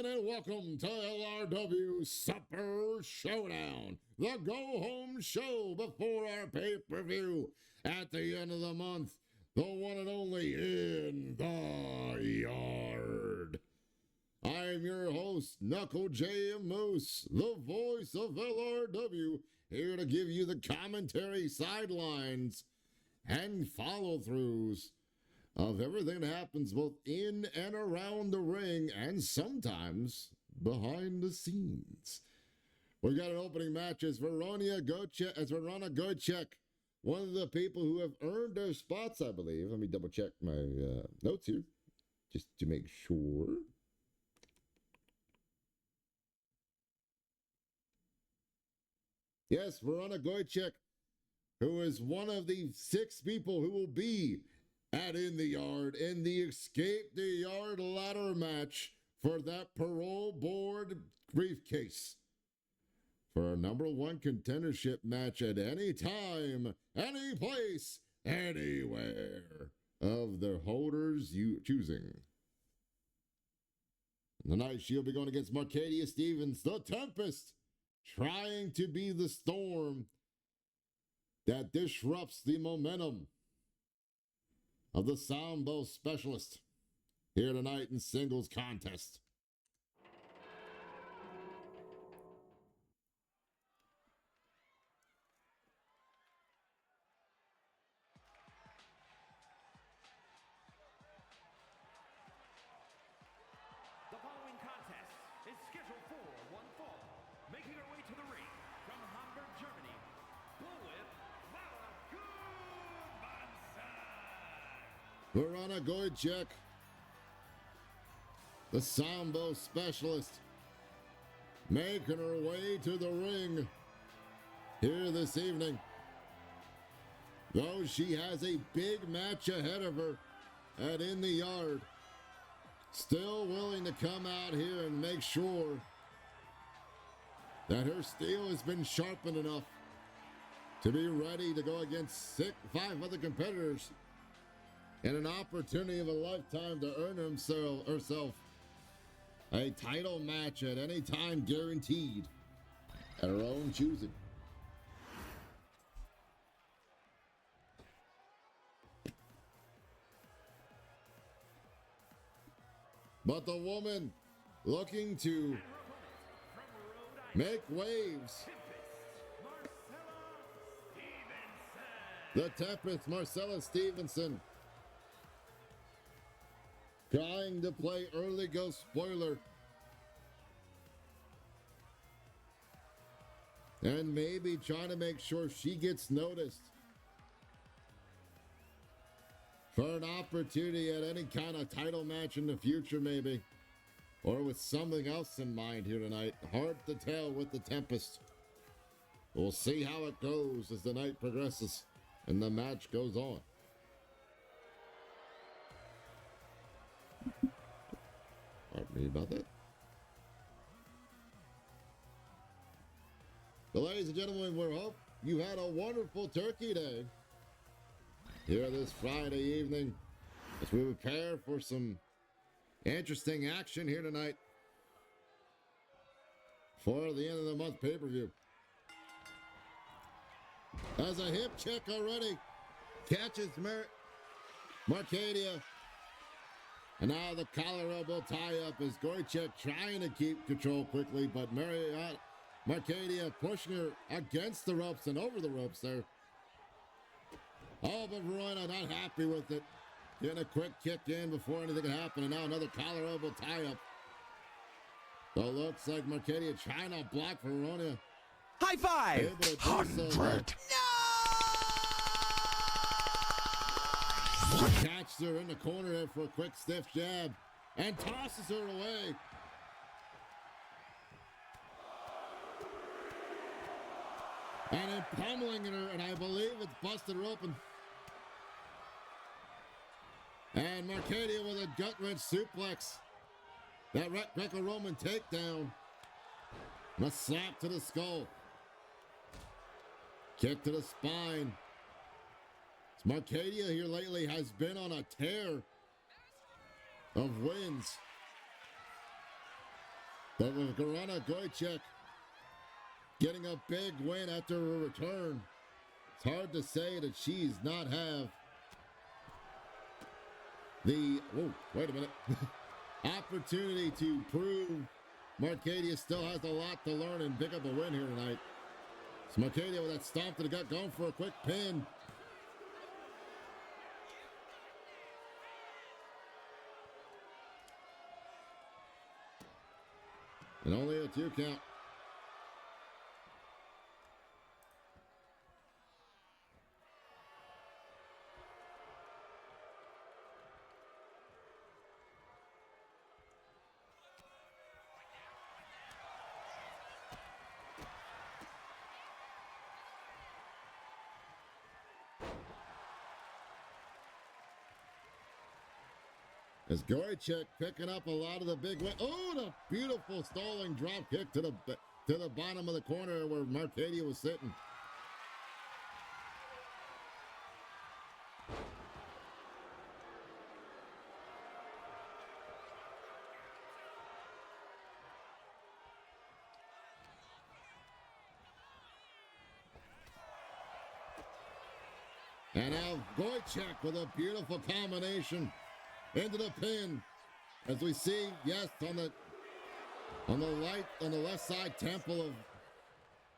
gentlemen, and welcome to LRW Supper Showdown, the go-home show before our pay-per-view at the end of the month, the one and only In the Yard. I'm your host, Knuckle J. Moose, the voice of LRW, here to give you the commentary sidelines and follow-throughs of everything that happens both in and around the ring and sometimes behind the scenes. We got an opening match as Verona Gojek, one of the people who have earned their spots, I believe. Let me double check my notes here just to make sure. Yes, Verona Gojek, who is one of the 6 people who will be at In the Yard in the Escape the Yard ladder match for that parole board briefcase for a #1 contendership match at any time, any place, anywhere of the holders you choosing. Tonight she'll be going against Marcadia Stevens, the Tempest, trying to be the storm that disrupts the momentum of the Sambo Specialist here tonight in singles contest. The following contest is scheduled for one fall. Making her way to the ring from Hamburg, Germany, Bullwhip Verona Gojek, the Sambo Specialist, making her way to the ring here this evening. Though she has a big match ahead of her at In the Yard, still willing to come out here and make sure that her steel has been sharpened enough to be ready to go against 5 other competitors and an opportunity of a lifetime to earn herself a title match at any time, guaranteed at her own choosing. But the woman looking to make waves, the Tempest, Marcella Stevenson, trying to play early go spoiler and maybe trying to make sure she gets noticed for an opportunity at any kind of title match in the future, maybe, or with something else in mind here tonight. Hard to tell with the Tempest. We'll see how it goes as the night progresses and the match goes on. Pardon me about that. But ladies and gentlemen, we hope you had a wonderful Turkey Day here this Friday evening as we prepare for some interesting action here tonight for the end of the month pay-per-view. As a hip check already, catches Marcadia. And now the collar elbow tie-up is Gojek trying to keep control quickly, but Marcadia pushing her against the ropes and over the ropes there. Oh, but Verona not happy with it. Getting a quick kick in before anything can happen, and now another collar elbow tie-up. So it looks like Marcadia trying to block Verona. High five! 100! Catches her in the corner there for a quick stiff jab and tosses her away. And then pummeling her, and I believe it's busted her open. And Marcadia with a gut-wrench suplex. That Greco-Roman takedown. And a slap to the skull. Kick to the spine. Marcadia here lately has been on a tear of wins. But with Gorana Goychek getting a big win after a return, it's hard to say that she's not have the, whoa, wait a minute, opportunity to prove Marcadia still has a lot to learn and pick up a win here tonight. So Marcadia with that stomp to the gut, going for a quick pin. And only a 2 count. As Goychek picking up a lot of the big win. Oh, the beautiful stalling drop kick to the bottom of the corner where Marcadia was sitting. And now Goychek with a beautiful combination into the pin, as we see, yes, on the left side temple of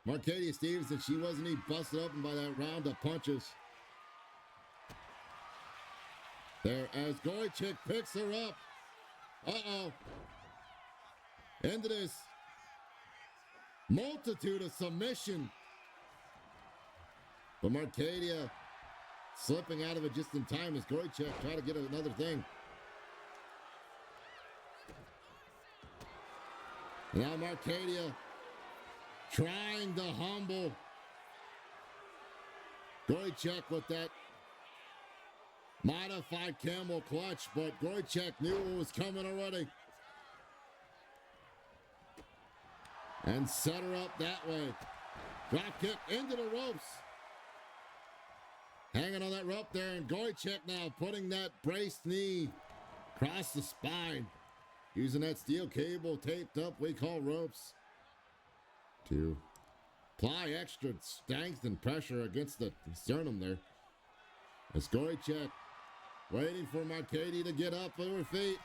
Marcadia Stevens, and she wasn't even busted open by that round of punches. There, as Goychek picks her up. Into this multitude of submission. But Marcadia slipping out of it just in time as Goychek try to get another thing. Now Marcadia trying to humble Goychek with that modified camel clutch, but Goychek knew what was coming already. And set her up that way. Drop kick into the ropes. Hanging on that rope there, and Goychek now putting that braced knee across the spine. Using that steel cable taped up, we call ropes, to apply extra strength and pressure against the sternum there. As Goychek waiting for Marcadia to get up on her feet.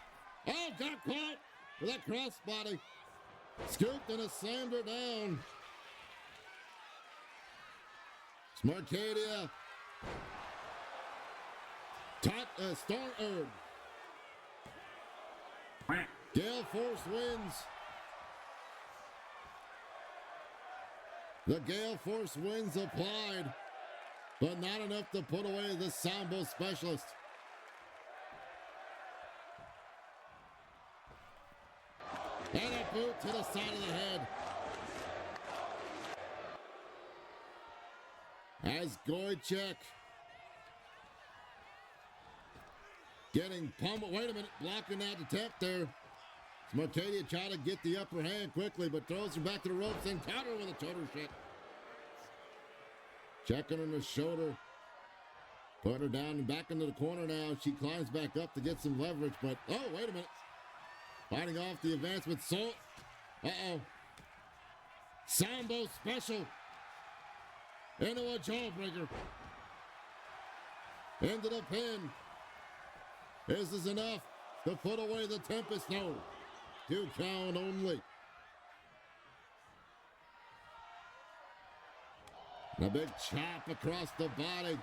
Oh, got caught with that crossbody. Scooped and slammed her down. It's Marcadia. Gale Force wins. The Gale Force wins applied, but not enough to put away the Sambo specialist. And a boot to the side of the head. As Goychek getting pummeled. Wait a minute, blocking that attempt there. Marcadia trying to get the upper hand quickly, but throws her back to the ropes and counter with a shoulder check. Checking on the shoulder. Putting her down and back into the corner now. She climbs back up to get some leverage, but oh, wait a minute. Fighting off the advancement. Sambo special. Into a jawbreaker. Into the pin. Is this enough to put away the Tempest? No. 2 count only. And a big chop across the body.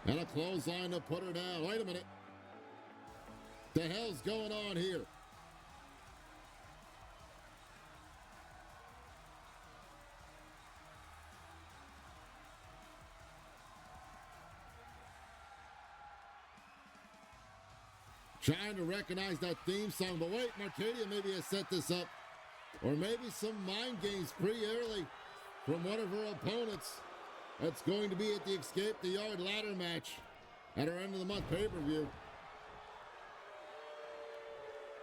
And a clothesline to put her down. Wait a minute. The hell's going on here? Trying to recognize that theme song, but wait, Marcadia maybe has set this up. Or maybe some mind games pretty early from one of her opponents. That's going to be at the Escape the Yard ladder match at our end of the month pay-per-view.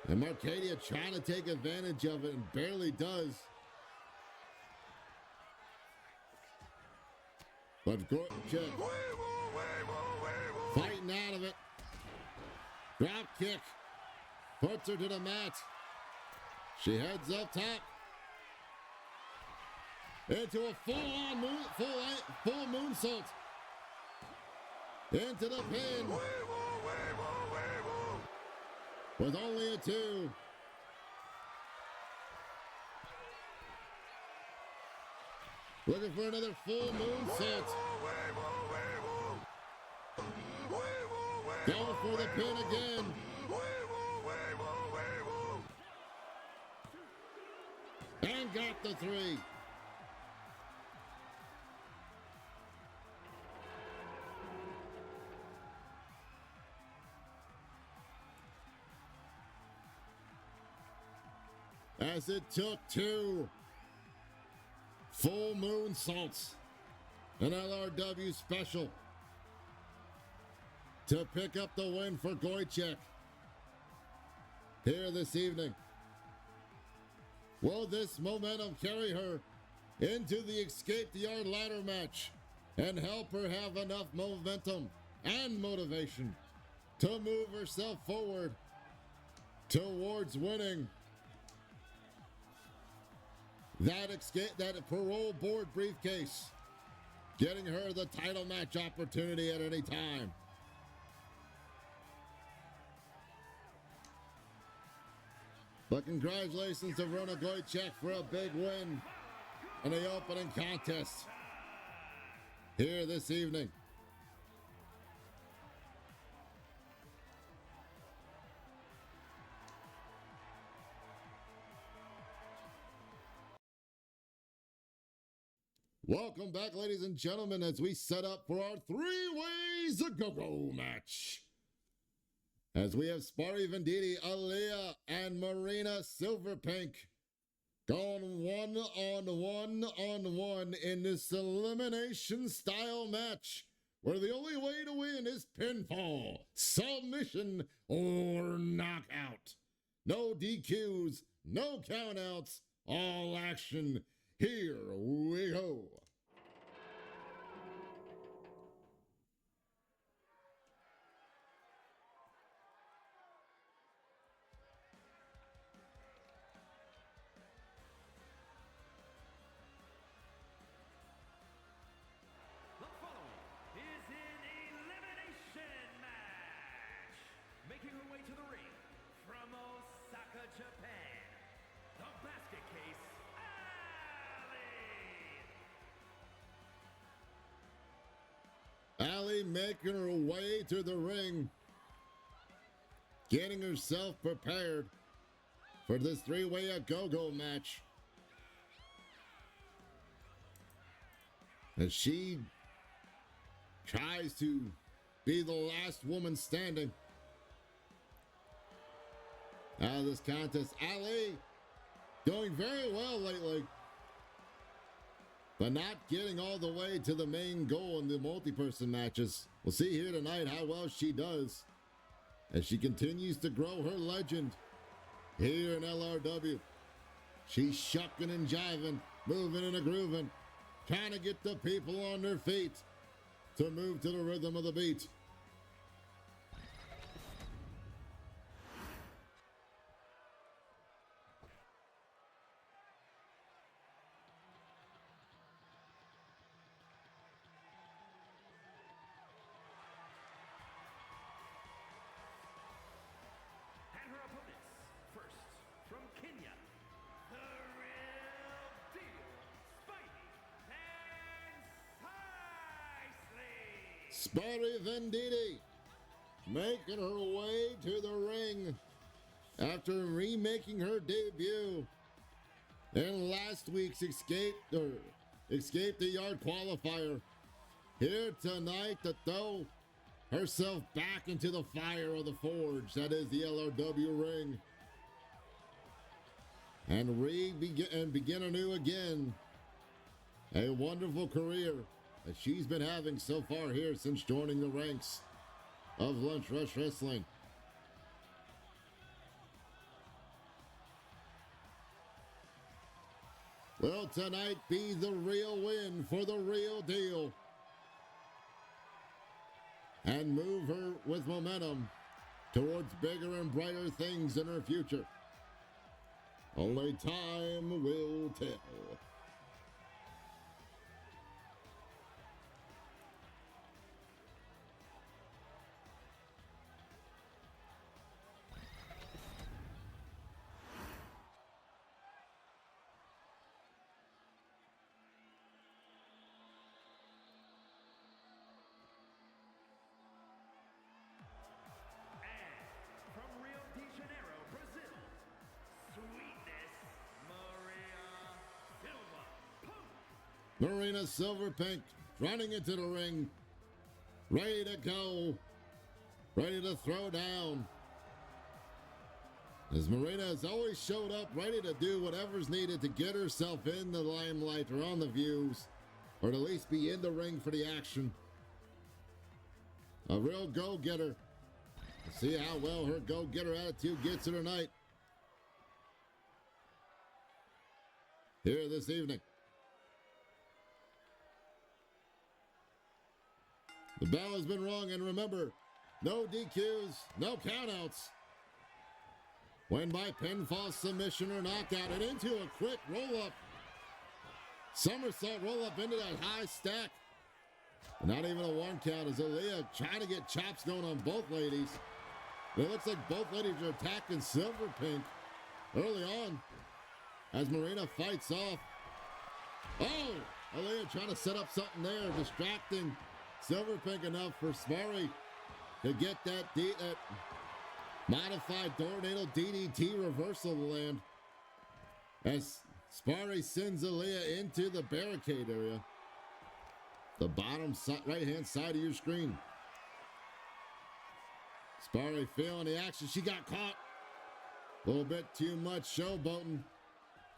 And Marcadia trying to take advantage of it and barely does. But Goychek fighting out of it. Drop kick. Puts her to the mat. She heads up top into a full-on full moonsault into the pin with only a 2. Looking for another full moonsault. Going for the pin again. And got the 3. As it took 2 full moonsaults, an LRW special, to pick up the win for Goychek here this evening. Will this momentum carry her into the Escape the Yard ladder match and help her have enough momentum and motivation to move herself forward towards winning that parole board briefcase, getting her the title match opportunity at any time? But congratulations to Rona Goychek for a big win in the opening contest here this evening. Welcome back, ladies and gentlemen, as we set up for our 3 Ways a Go-Go match. As we have Sparty Venditti, Aaliyah, and Marina Silverpink going 1-on-1 in this elimination style match, where the only way to win is pinfall, submission, or knockout. No DQs, no countouts, all action. Here we go. The following is an elimination match. Making her way to the ring from Osaka, Japan, the basket case, Allie making her way to the ring, getting herself prepared for this 3-way a go-go match. As she tries to be the last woman standing out of this contest. Ali doing very well lately, but not getting all the way to the main goal in the multi-person matches. We'll see here tonight how well she does as she continues to grow her legend here in LRW. She's shucking and jiving, moving and grooving, trying to get the people on their feet to move to the rhythm of the beat. and her opponents. First, from Kenya, the real deal, Spidey and Nicely. Sparty Venditti making her way to the ring after remaking her debut in last week's Escape the Yard qualifier. Here tonight to throw herself back into the fire of the forge, that is the LRW ring, and begin anew again. A wonderful career that she's been having so far here since joining the ranks of Lunch Rush Wrestling. Will tonight be the real win for the real deal and move her with momentum towards bigger and brighter things in her future? Only time will tell. From Rio de Janeiro, Brazil, Sweetness Maria Silva. Marina Silverpink running into the ring, ready to go, ready to throw down. As Marina has always showed up ready to do whatever's needed to get herself in the limelight or on the views, or at least be in the ring for the action. A real go-getter. Let's see how well her go-getter attitude gets her tonight. Here this evening. The bell has been rung, and remember, no DQs, no countouts. Win by pinfall, submission, or knockout, and into a quick roll-up. Somersault roll-up into that high stack. Not even a one count as Aaliyah trying to get chops going on both ladies. It looks like both ladies are attacking Silverpink early on as Marina fights off. Oh, Aaliyah trying to set up something there, distracting Silverpink enough for Sparry to get that modified tornado DDT reversal to land as Sparry sends Aaliyah into the barricade area. The bottom right-hand side of your screen. Sparry feeling the action. She got caught. A little bit too much showboating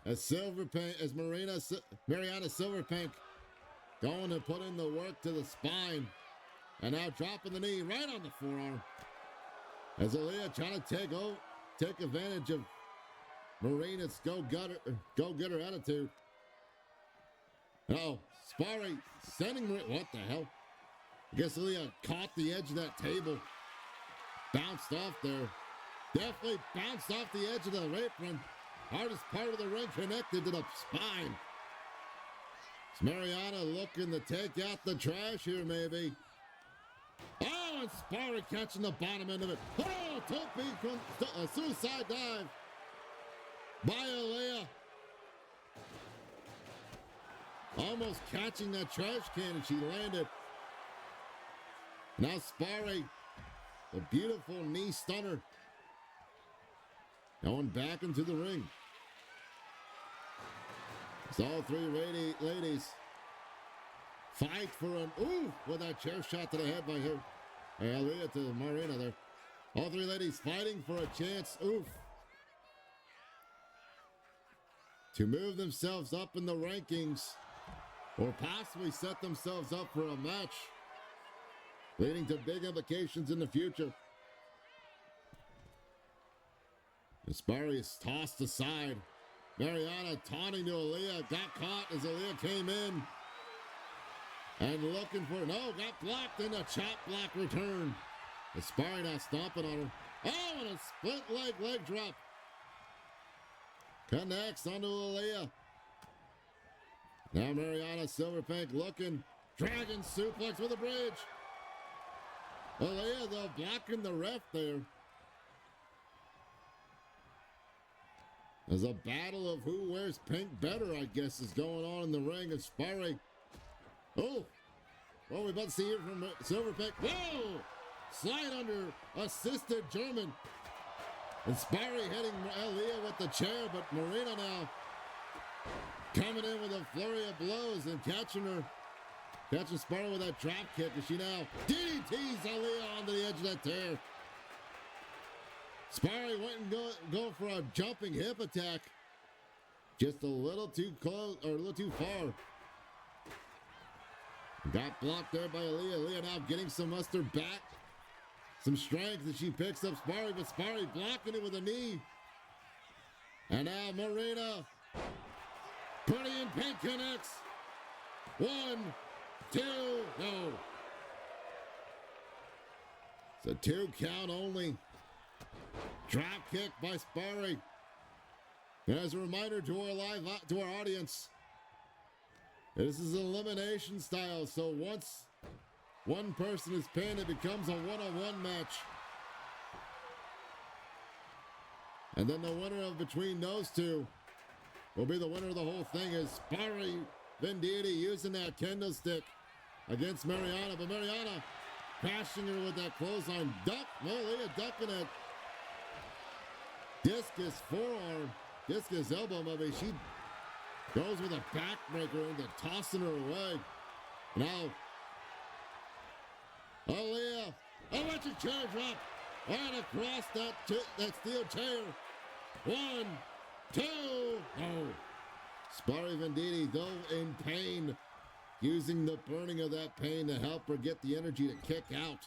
as Mariana Silverpink going to put in the work to the spine. And now dropping the knee right on the forearm. As Aaliyah trying to take advantage of Marina's go-getter attitude. Oh, Sparry sending what the hell? I guess Aaliyah caught the edge of that table. Bounced off there. Definitely bounced off the edge of the apron. Hardest part of the ring connected to the spine. It's Mariana looking to take out the trash here, maybe. Oh, and Sparry catching the bottom end of it. Oh, a suicide dive by Aaliyah. Almost catching that trash can, and she landed. Now Sparry, a beautiful knee stunner. Going back into the ring. It's all three ladies fight for an ooh with that chair shot to the head by her. Aaliyah to Marina there. All three ladies fighting for a chance, oof, to move themselves up in the rankings or possibly set themselves up for a match leading to big implications in the future. Sparry is tossed aside. Mariana taunting to Aaliyah. Got caught as Aaliyah came in. And looking for, no, got blocked in a chop block return. Sparry now stomping on her. Oh, and a split leg drop. Connects onto Aaliyah. Now Mariana Silverpink looking. Dragon suplex with a bridge. Aaliyah, though, blocking the ref there. There's a battle of who wears pink better, I guess, is going on in the ring. And Sparry. Oh, well, we're about to see here from Silverpink. Whoa! Slide under, assisted German. And Sparry hitting Aaliyah with the chair, but Marina now coming in with a flurry of blows and catching Sparry with that drop kick. And she now DDTs Aaliyah onto the edge of that tear. Sparry went and go for a jumping hip attack. Just a little too close, or a little too far. Got blocked there by Aaliyah. Aaliyah now getting some mustard back. Some strength as she picks up Sparry, but Sparry blocking it with a knee. And now Marina. Pretty in pink connects. 1, 2, no. It's a 2 count only. Drop kick by Sparry. And as a reminder to our audience, this is elimination style, so once one person is pinned, it becomes a one-on-one match. And then the winner of between those two will be the winner of the whole thing, is Sparry Venditti using that kendo stick against Mariana. But Mariana crashing her with that clothesline. Leah ducking it. Discus forearm, discus elbow, maybe. She goes with a backbreaker into tossing her away. Now, Leah, electric chair drop right across that steel chair. 1, 2, oh. Sparry Venditti, though in pain, using the burning of that pain to help her get the energy to kick out.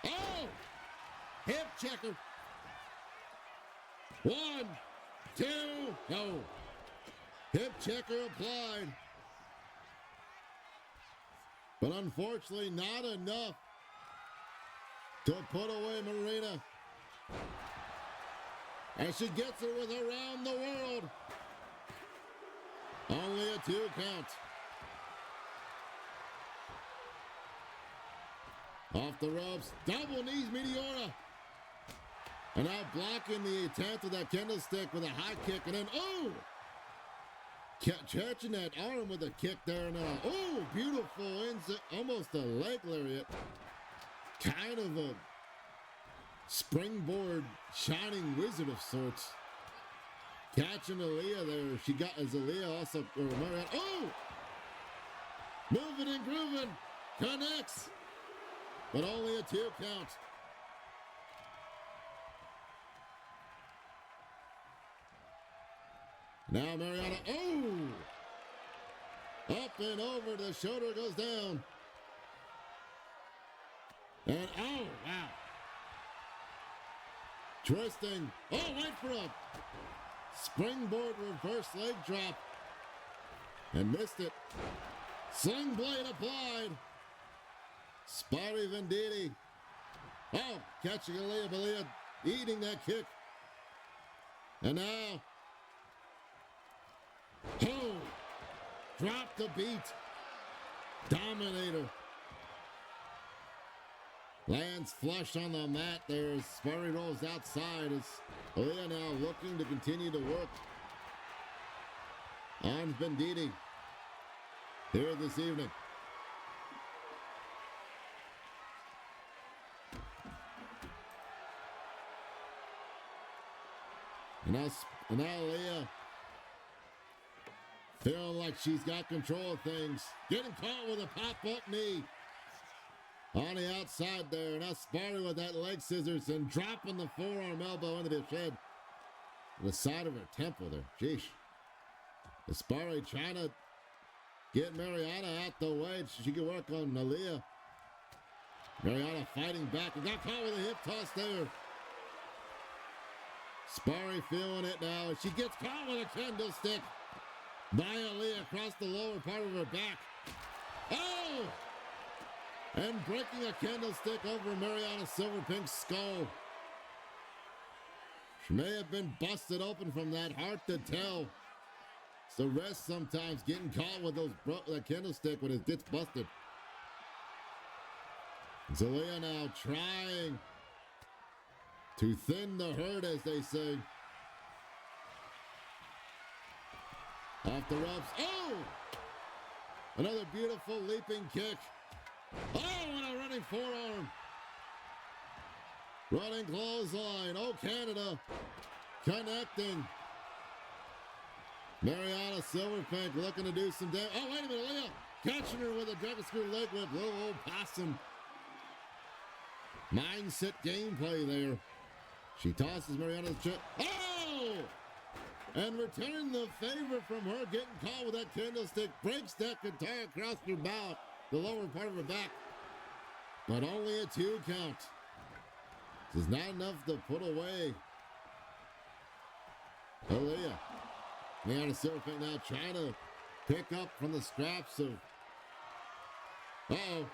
Oh! Hip checker. 1, 2, no. Hip checker applied. But unfortunately, not enough to put away Marina. As she gets her with Around the World. Only a 2 count. Off the ropes, double knees Meteora. And now blocking the attempt of that kendo stick with a high kick, and then, oh! Catching that arm with a kick there, and then, oh, beautiful, almost a leg lariat. Kind of a springboard shining wizard of sorts. Catching Aaliyah there. She got as Aaliyah also, oh! Moving and grooving, connects, but only a 2 count. Now Mariana, oh! Up and over, the shoulder goes down. And oh, wow. Twisting, oh, went for a springboard reverse leg drop. And missed it. Sling blade applied. Sparry Venditti. Oh, catching Aaliyah, eating that kick. And now, oh, drop the beat. Dominator. Lands flush on the mat there as Sparry rolls outside as Aaliyah now looking to continue to work on Venditti here this evening. And now Aaliyah feeling like she's got control of things. Getting caught with a pop-up knee on the outside there. Now Sparry with that leg scissors and dropping the forearm elbow into the shed. The side of her temple there. Jeez. Sparry trying to get Mariana out the way so she can work on Aaliyah. Mariana fighting back and got caught with a hip toss there. Sparry feeling it now. She gets caught with a candlestick by Aaliyah across the lower part of her back. Oh! And breaking a candlestick over Mariana Silverpink's skull. She may have been busted open from that, hard to tell. It's the rest sometimes getting caught with that candlestick when it gets busted. Aaliyah now trying to thin the herd, as they say. Off the ropes. Oh! Another beautiful leaping kick. Oh, and a running forearm. Running clothesline. Oh, Canada. Connecting. Mariana Silverpink looking to do some damage. Oh, wait a minute, Leah. Catching her with a dragon screw leg whip. Little old possum. Mindset gameplay there. She tosses Mariana's chip. Oh! And returning the favor from her getting caught with that candlestick. Breaks that guitar across her bow, the lower part of her back. But only a 2 count. This is not enough to put away Aaliyah. Mariana Silverpink now trying to pick up from the scraps of... Uh-oh.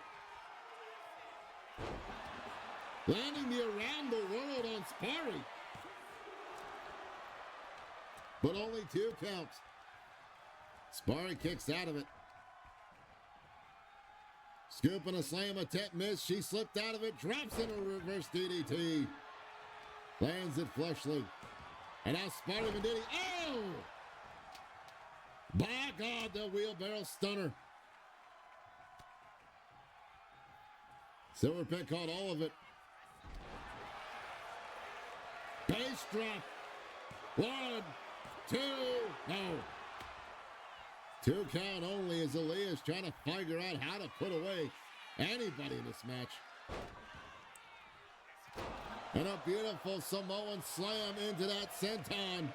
Landing the Around the World on Sparry. but only 2 counts. Sparry kicks out of it. Scoop and a slam attempt miss. She slipped out of it, drops in a reverse DDT. Lands it flushly. And now Sparry Venditti. Oh! By God, the wheelbarrow stunner. Silverpink caught all of it. Base drop. 1, 2, no. 2 count only as Aaliyah is trying to figure out how to put away anybody in this match. And a beautiful Samoan slam into that senton.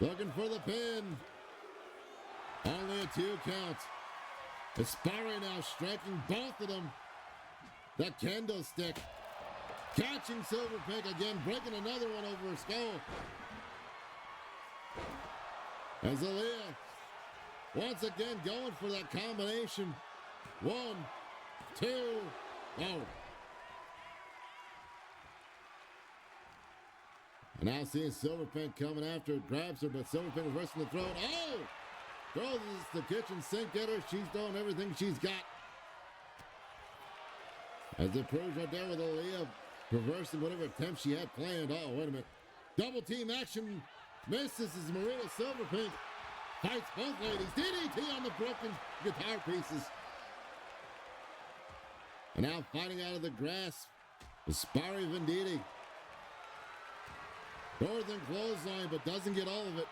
Looking for the pin. Only a 2 count. Aspiring now striking both of them. The kendo stick. Catching Silverpink again, breaking another one over her skull. As Aaliyah once again going for that combination. 1, 2, oh. And now seeing Silverpink coming after it, grabs her, but Silverpink reversing the throw. Oh! Throws the kitchen sink at her. She's throwing everything she's got. As it proves right there with Aaliyah reversing whatever attempt she had planned. Oh, wait a minute. Double team action. Misses as Marina Silverpink fights both ladies. DDT on the broken guitar pieces. And now fighting out of the grass is Sparry Venditti. Northern clothesline, but doesn't get all of it.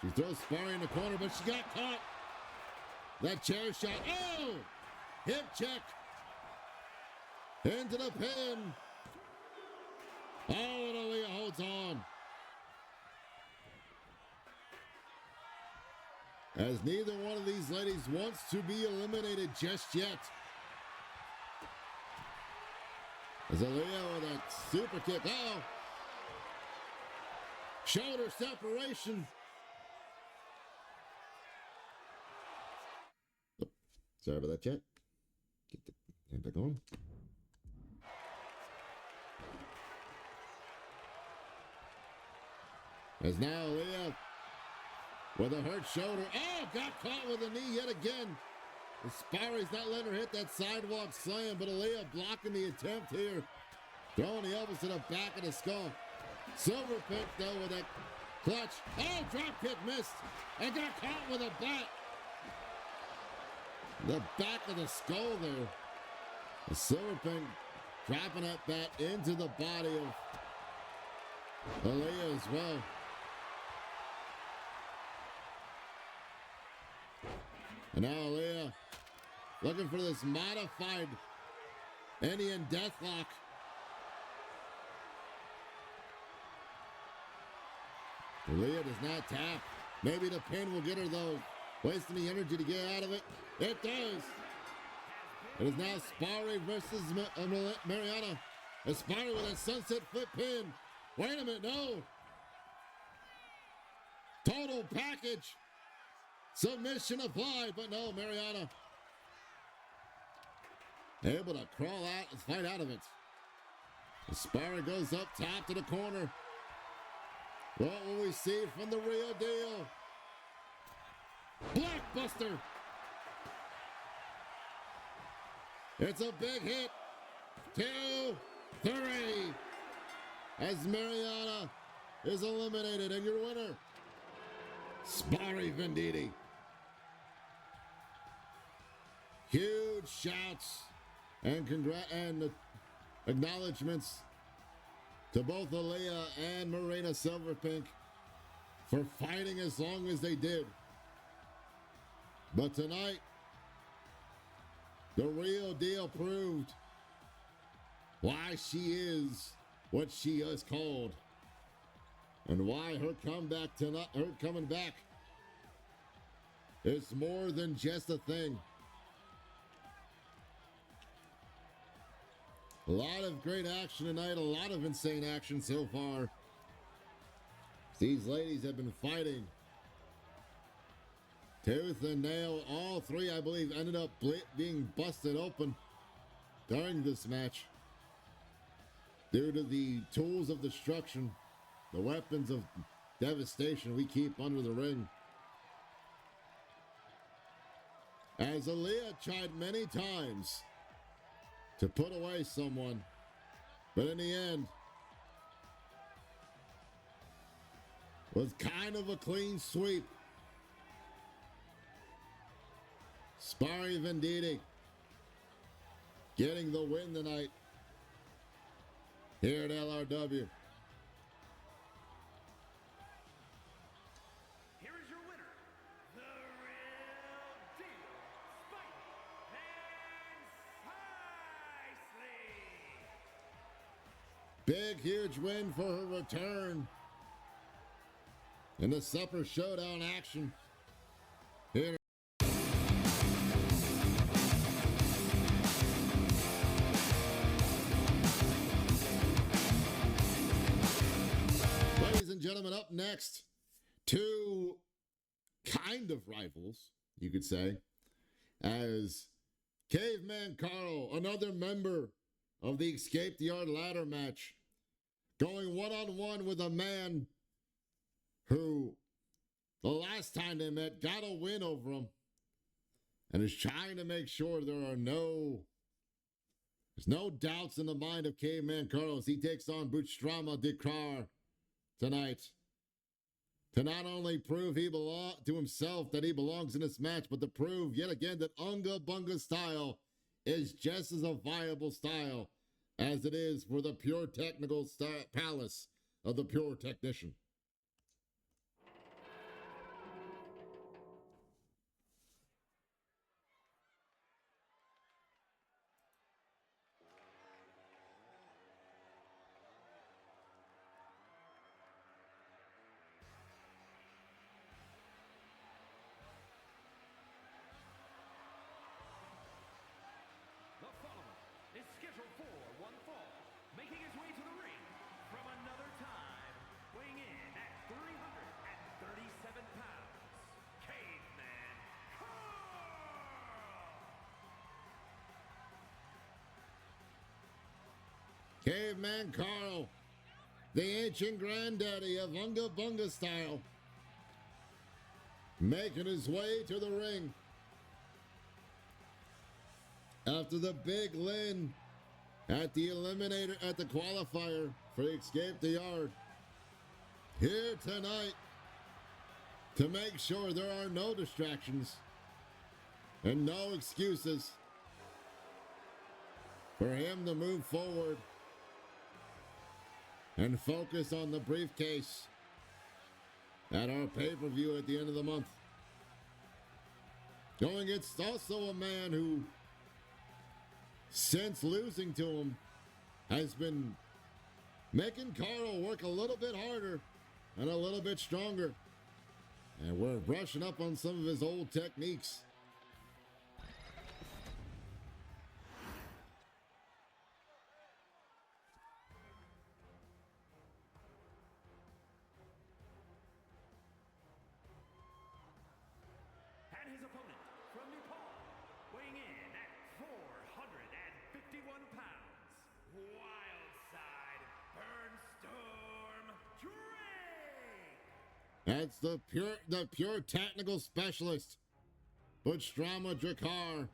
She throws Sparry in the corner, but she got caught. That chair shot. Oh! Hip check. Into the pin. Oh, and Aaliyah holds on. As neither one of these ladies wants to be eliminated just yet. As Aaliyah with a super kick. Oh! Shoulder separation. Oh, sorry about that, chat. Get the hand back on. As now Aaliyah with a hurt shoulder. Oh, got caught with a knee yet again. Sparry's not letting her hit that sidewalk slam, but Aaliyah blocking the attempt here. Throwing the elbows to the back of the skull. Silverpink though with that clutch. Oh, drop kick missed. And got caught with a bat. The back of the skull there. The Silverpink dropping that bat into the body of Aaliyah as well. And now Aaliyah looking for this modified Indian deathlock. Aaliyah does not tap. Maybe the pin will get her though. Wasting the energy to get out of it. It does. It is now Sparry versus Mariana. And Sparry with a sunset flip pin. Wait a minute, no. Total package. Submission applied, but no, Mariana able to crawl out and fight out of it. The Sparry goes up top to the corner. What will we see from the real deal? Blockbuster. It's a big hit. 2, 3. As Mariana is eliminated, and your winner, Sparry Venditti. Huge shouts and acknowledgments to both Aaliyah and Marina Silverpink for fighting as long as they did. But tonight, the real deal proved why she is what she is called, and why her comeback tonight, her coming back, is more than just a thing. A lot of great action tonight, a lot of insane action so far. These ladies have been fighting tooth and nail. All three, I believe, ended up being busted open during this match due to the tools of destruction, the weapons of devastation we keep under the ring. As Aaliyah tried many times to put away someone, but in the end, was kind of a clean sweep. Spari Venditti getting the win tonight here at LRW. Here is your winner, the real deal, Spidey and Sicely. Big, huge win for her return in the Supper Showdown action here. Ladies and gentlemen, up next, two kind of rivals, you could say, as Caveman Carl, another member of the Escape the Yard ladder match, going one-on-one with a man who, the last time they met, got a win over him and is trying to make sure there's no doubts in the mind of Caveman Carl as he takes on Butstrama Dikrar tonight to not only prove to himself that he belongs in this match, but to prove yet again that Unga Bunga style is just as a viable style as it is for the pure technical palace of the pure technician. The following is scheduled for one fall, making his way to the ring from another time, weighing in at 337 pounds, Caveman Carl! Caveman Carl, the ancient granddaddy of Unga Bunga style, making his way to the ring after the big win at the qualifier for Escape the Yard. Here tonight to make sure there are no distractions and no excuses for him to move forward and focus on the briefcase at our pay-per-view at the end of the month. Going against also a man who, since losing to him, has been making Carl work a little bit harder and a little bit stronger. And we're brushing up on some of his old techniques. And his opponent from Nepal, weighing in at 451 pounds, Wildside Burnstorm Drake! That's the pure technical specialist, Butstrama Drakar,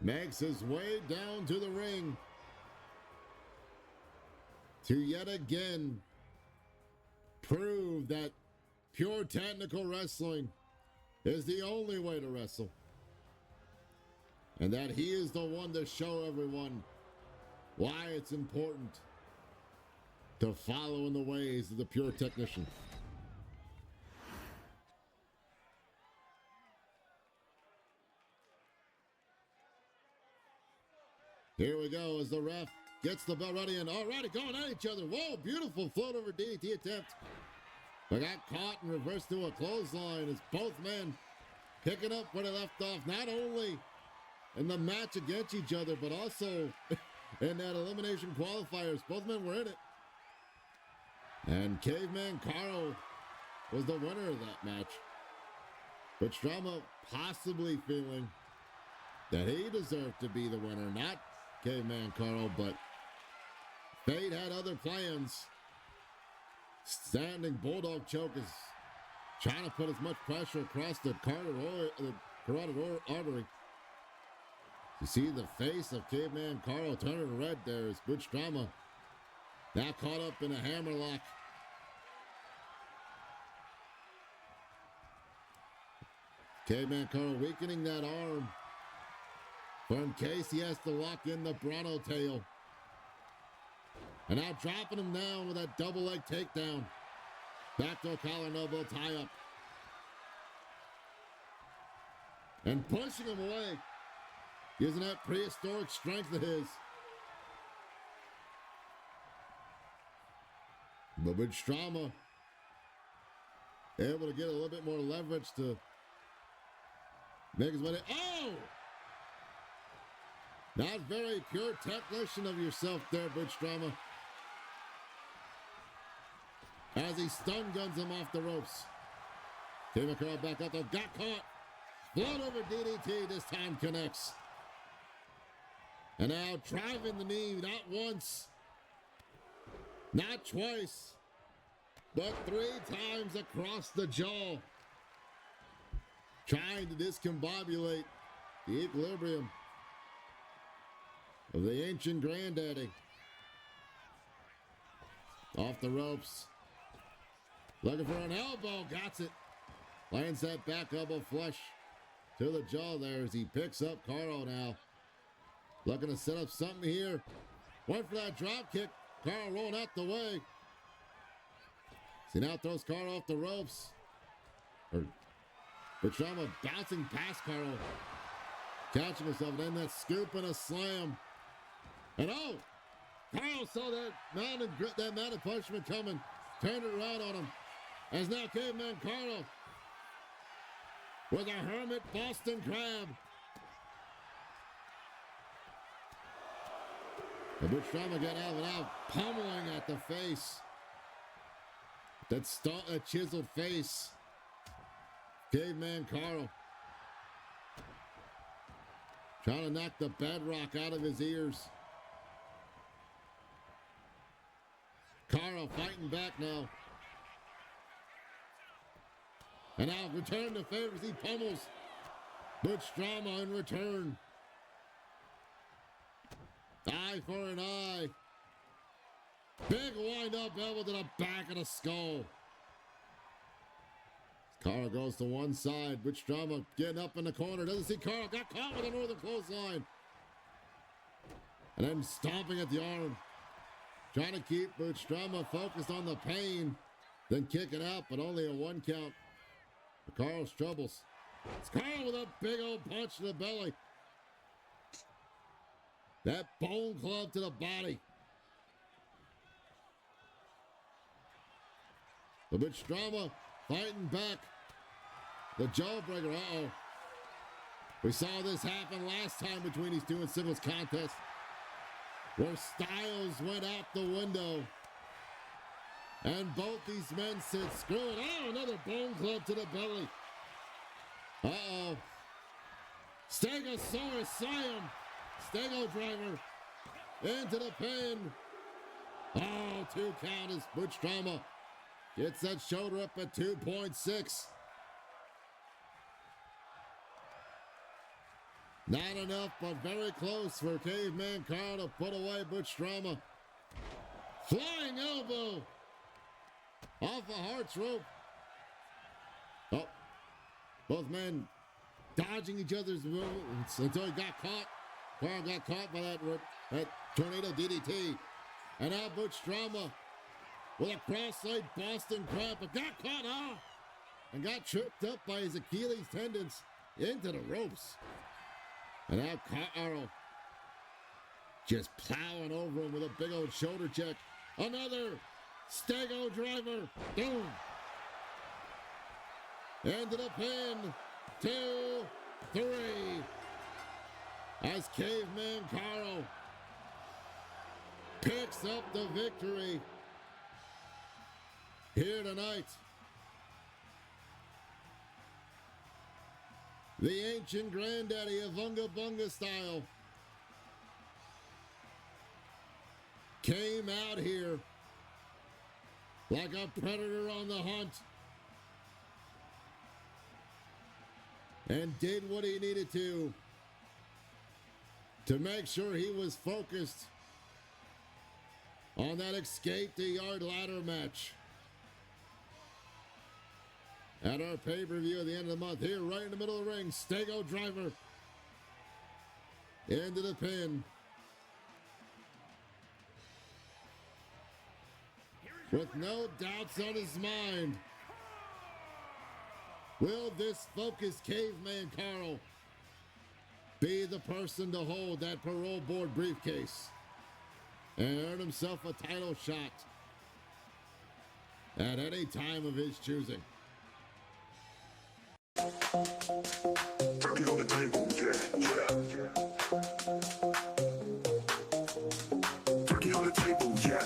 makes his way down to the ring to yet again prove that pure technical wrestling is the only way to wrestle, and that he is the one to show everyone why it's important to follow in the ways of the pure technician. Here we go as the ref gets the bell ready and already going at each other. Whoa, beautiful float over DDT attempt. But got caught and reversed to a clothesline as both men picking up where they left off, not only in the match against each other, but also in that elimination qualifiers. Both men were in it. And Caveman Carl was the winner of that match. But Strama possibly feeling that he deserved to be the winner, not Caveman Carl, but fate had other plans. Standing bulldog choke is trying to put as much pressure across the carotid artery. You see the face of Caveman Carl turning red there as Butch Drama now caught up in a hammerlock. Caveman Carl weakening that arm for in case he has to lock in the Bronto tail. And now dropping him down with that double leg takedown. Back to a collar and elbow tie up. And pushing him away. Using that prehistoric strength of his. But Butch Drama able to get a little bit more leverage to make his way. Oh! Not very pure technician of yourself there, Butch Drama. As he stun guns him off the ropes. Caveman Carl back up though. Got caught. Float over DDT this time connects. And now driving the knee, not once, not twice, but 3 times across the jaw. Trying to discombobulate the equilibrium of the ancient granddaddy. Off the ropes. Looking for an elbow, got it. Lands that back elbow flush to the jaw there as he picks up Carl now. Looking to set up something here. Went for that drop kick. Carl rolling out the way. See now throws Carl off the ropes. Butch Drama bouncing past Carl. Catching himself, then that scoop and a slam. And oh! Carl saw that mounted punishment coming. Turned it around on him. As now Caveman Carl with a hermit Boston Crab. The Butch Drama got out and out, pummeling at the face. That chiseled face. Caveman Carl. Trying to knock the bedrock out of his ears. Carl fighting back now. And now return the favors. He pummels Butch Drama in return. Eye for an eye. Big wind-up elbow to the back of the skull. Carl goes to one side. Butch Drama getting up in the corner. Doesn't see Carl. Got caught with a northern clothesline. And then stomping at the arm. Trying to keep Butch Drama focused on the pain. Then kick it out, but only a 1 count. For Carl's troubles. It's Carl with a big old punch to the belly. That bone club to the body. The Butch Drama fighting back. The jawbreaker, uh-oh. We saw this happen last time between these two in singles contest, where Styles went out the window. And both these men said, screw it. Oh, another bone club to the belly. Uh-oh. Stegosaurus Siam. Stego driver into the pin. Oh, 2 count as Butch Drama gets that shoulder up at 2.6. Not enough, but very close for Caveman Carl to put away Butch Drama. Flying elbow off a Hart's rope. Oh, both men dodging each other's movements until he got caught. Carl got caught by that tornado DDT. And now Butch Drama with a cross-leg Boston Crab, but got caught off and got tripped up by his Achilles tendons into the ropes. And now Carl just plowing over him with a big old shoulder check. Another Stego driver. Boom. Into the pin. 2, 3. As Caveman Carl picks up the victory here tonight. The ancient granddaddy of Unga Bunga style came out here like a predator on the hunt, and did what he needed to make sure he was focused on that escape the yard ladder match at our pay-per-view at the end of the month. Here, right in the middle of the ring, Stego driver into the pin. With no doubts on his mind, will this focused caveman Carl be the person to hold that parole board briefcase and earn himself a title shot at any time of his choosing? Turkey on the table, yeah. Turkey on the table, yeah.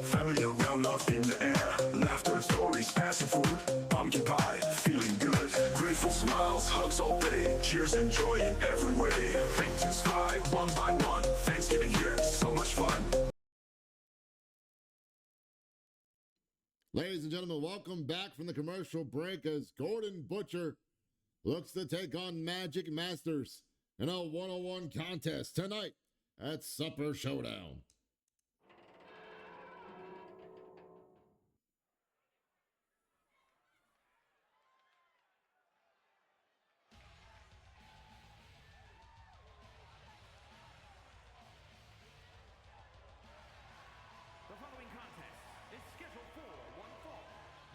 Family around, love in the air. Laughter, stories, passing food. Pumpkin pie, feeling good. Grateful smiles, hugs all day. Cheers and joy in every way. Paintings fly, one by one. Thanksgiving here, so much fun. Ladies and gentlemen, welcome back from the commercial break as Gordon Butcher looks to take on Magic Masters in a one-on-one contest tonight at Supper Showdown. The following contest is scheduled for one fall,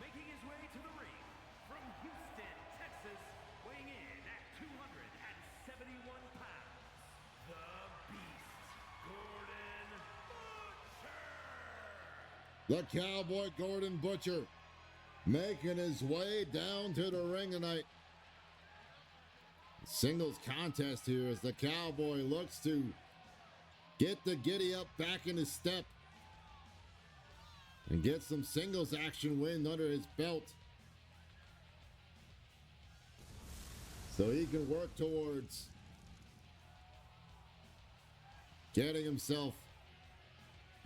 making his way to the ring from Houston, Texas, weighing in at 271 pounds, the Beast, Gordon Butcher! The Cowboy Gordon Butcher making his way down to the ring tonight. Singles contest here as the Cowboy looks to get the giddy up back in his step and get some singles action win under his belt so he can work towards getting himself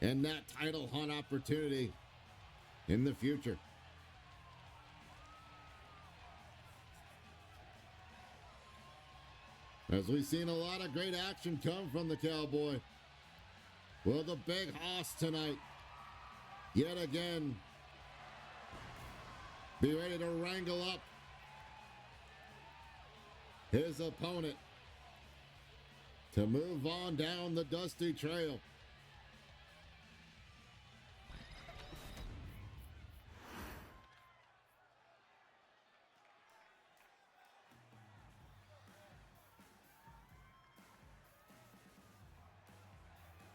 in that title hunt opportunity in the future. As we've seen a lot of great action come from the Cowboy. Will the big hoss tonight yet again be ready to wrangle up his opponent to move on down the dusty trail?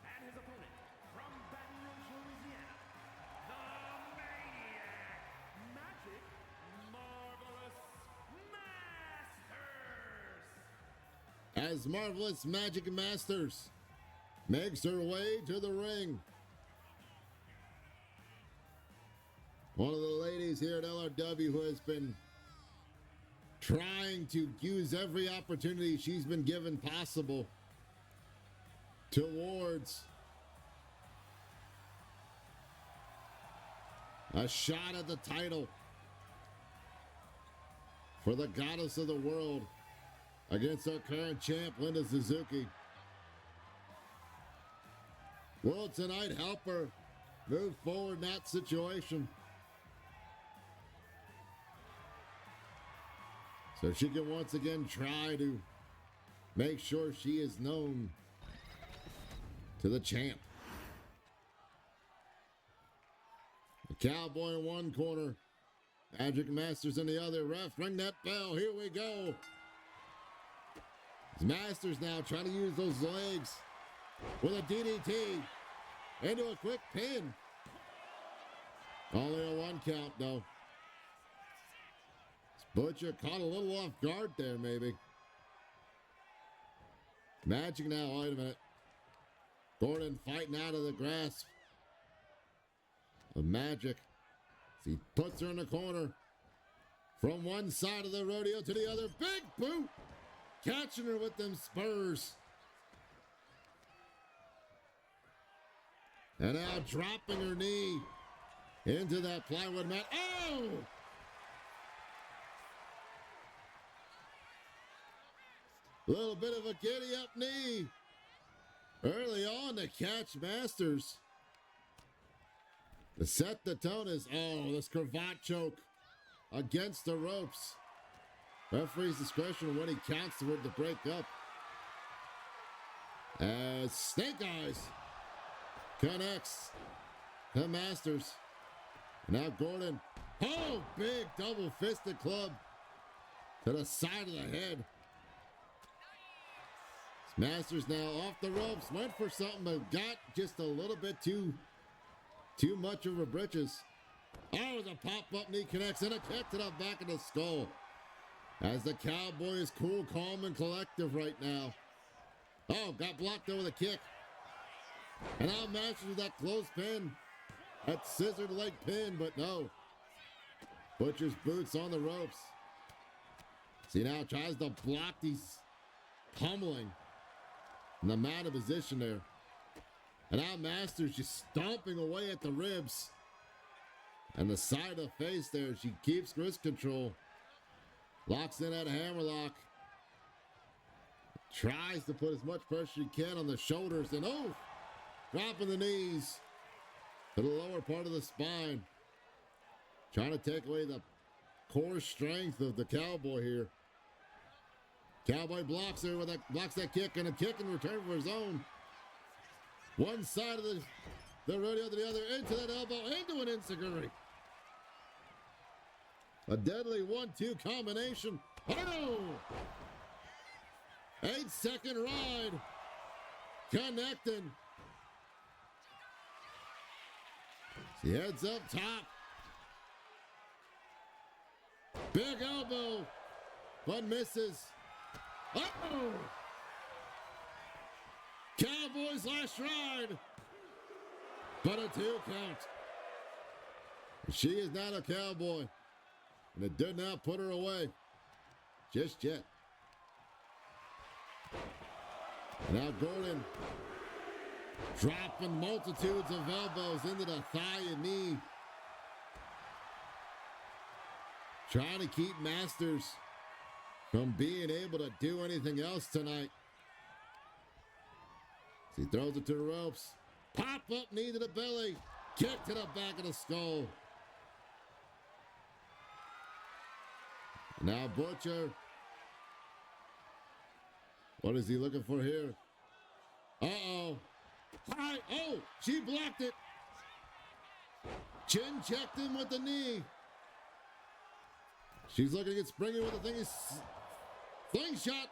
And his opponent from Baton Rouge, Louisiana, the Maniac, Magic Marvelous Masters! As Marvelous Magic Masters makes her way to the ring. One of the ladies here at LRW who has been trying to use every opportunity she's been given possible towards a shot at the title for the goddess of the world against our current champ, Linda Suzuki. Will tonight help her move forward in that situation so she can once again try to make sure she is known to the champ? The Cowboy in one corner, Magic Masters in the other. Ref, ring that bell. Here we go. It's Masters now trying to use those legs with a DDT into a quick pin. Only a one count though. Butcher caught a little off guard there maybe. Magic now, wait a minute. Gordon fighting out of the grasp of Magic as he puts her in the corner. From one side of the rodeo to the other. Big boot! Catching her with them spurs. And now dropping her knee Into that plywood mat. Oh! Little bit of a giddy up knee. Early on to catch Masters. To set the tone is, oh, this cravat choke against the ropes. Referee's discretion when he counts for it to break up. As Snake Eyes connects to Masters. Now Gordon. Oh, big double fisted club to the side of the head. Masters now off the ropes. Went for something, but got just a little bit too much over britches. Oh, the pop-up knee connects and a kick to the back of the skull. As the Cowboy is cool, calm, and collective right now. Oh, got blocked over the kick. And now Masters with that clothespin. That scissored leg pin, but no. Butcher's boots on the ropes. See, now tries to block these pummeling. In the mounted position there. And now Masters just stomping away at the ribs. And the side of the face there, she keeps wrist control. Locks in that hammerlock. Tries to put as much pressure she can on the shoulders. And oh, dropping the knees to the lower part of the spine. Trying to take away the core strength of the Cowboy here. Cowboy blocks her with blocks that kick and a kick in return for his own. One side of the rodeo to the other, into that elbow, into an enziguri. A deadly 1-2 combination. Oh! 8-second ride. Connecting. She heads up top. Big elbow, but misses. Oh! Cowboys last ride, but a 2 count. She is not a Cowboy, and it did not put her away just yet. Now Gordon dropping multitudes of elbows into the thigh and knee. Trying to keep Masters from being able to do anything else tonight. He throws it to the ropes. Pop up knee to the belly. Kick to the back of the skull. Now Butcher. What is he looking for here? Uh-oh. Hi. Oh, she blocked it. Chin checked him with the knee. She's looking to get springy with the slingshot.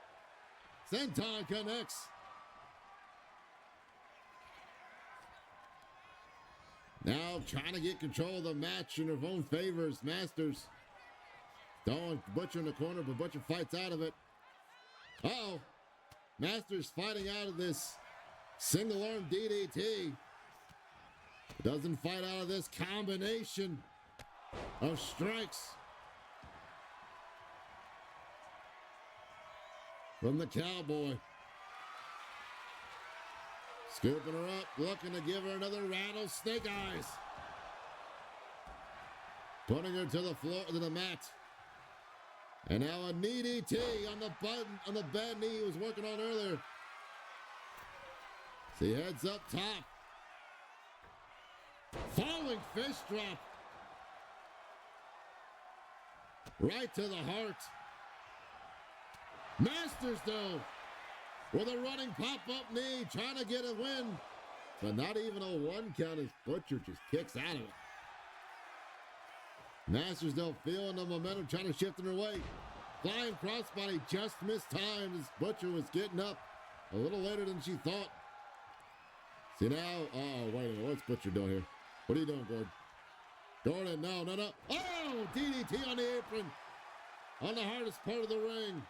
Senton connects. Now trying to get control of the match in her own favors. Masters throwing Butcher in the corner, but Butcher fights out of it. Uh-oh. Masters fighting out of this single arm DDT. Doesn't fight out of this combination of strikes from the Cowboy. Scooping her up, looking to give her another rattlesnake eyes. Putting her to the floor, to the mat. And now a knee DT on the bad knee he was working on earlier. So he heads up top. Falling fist drop. Right to the heart. Masters though, with a running pop-up knee, trying to get a win. But not even a 1 count as Butcher just kicks out of it. Masters though feeling the momentum, trying to shift in her way. Flying crossbody just missed time as Butcher was getting up a little later than she thought. See now, oh wait a minute, what's Butcher doing here? What are you doing, Gordon? Gordon, no. Oh, DDT on the apron. On the hardest part of the ring.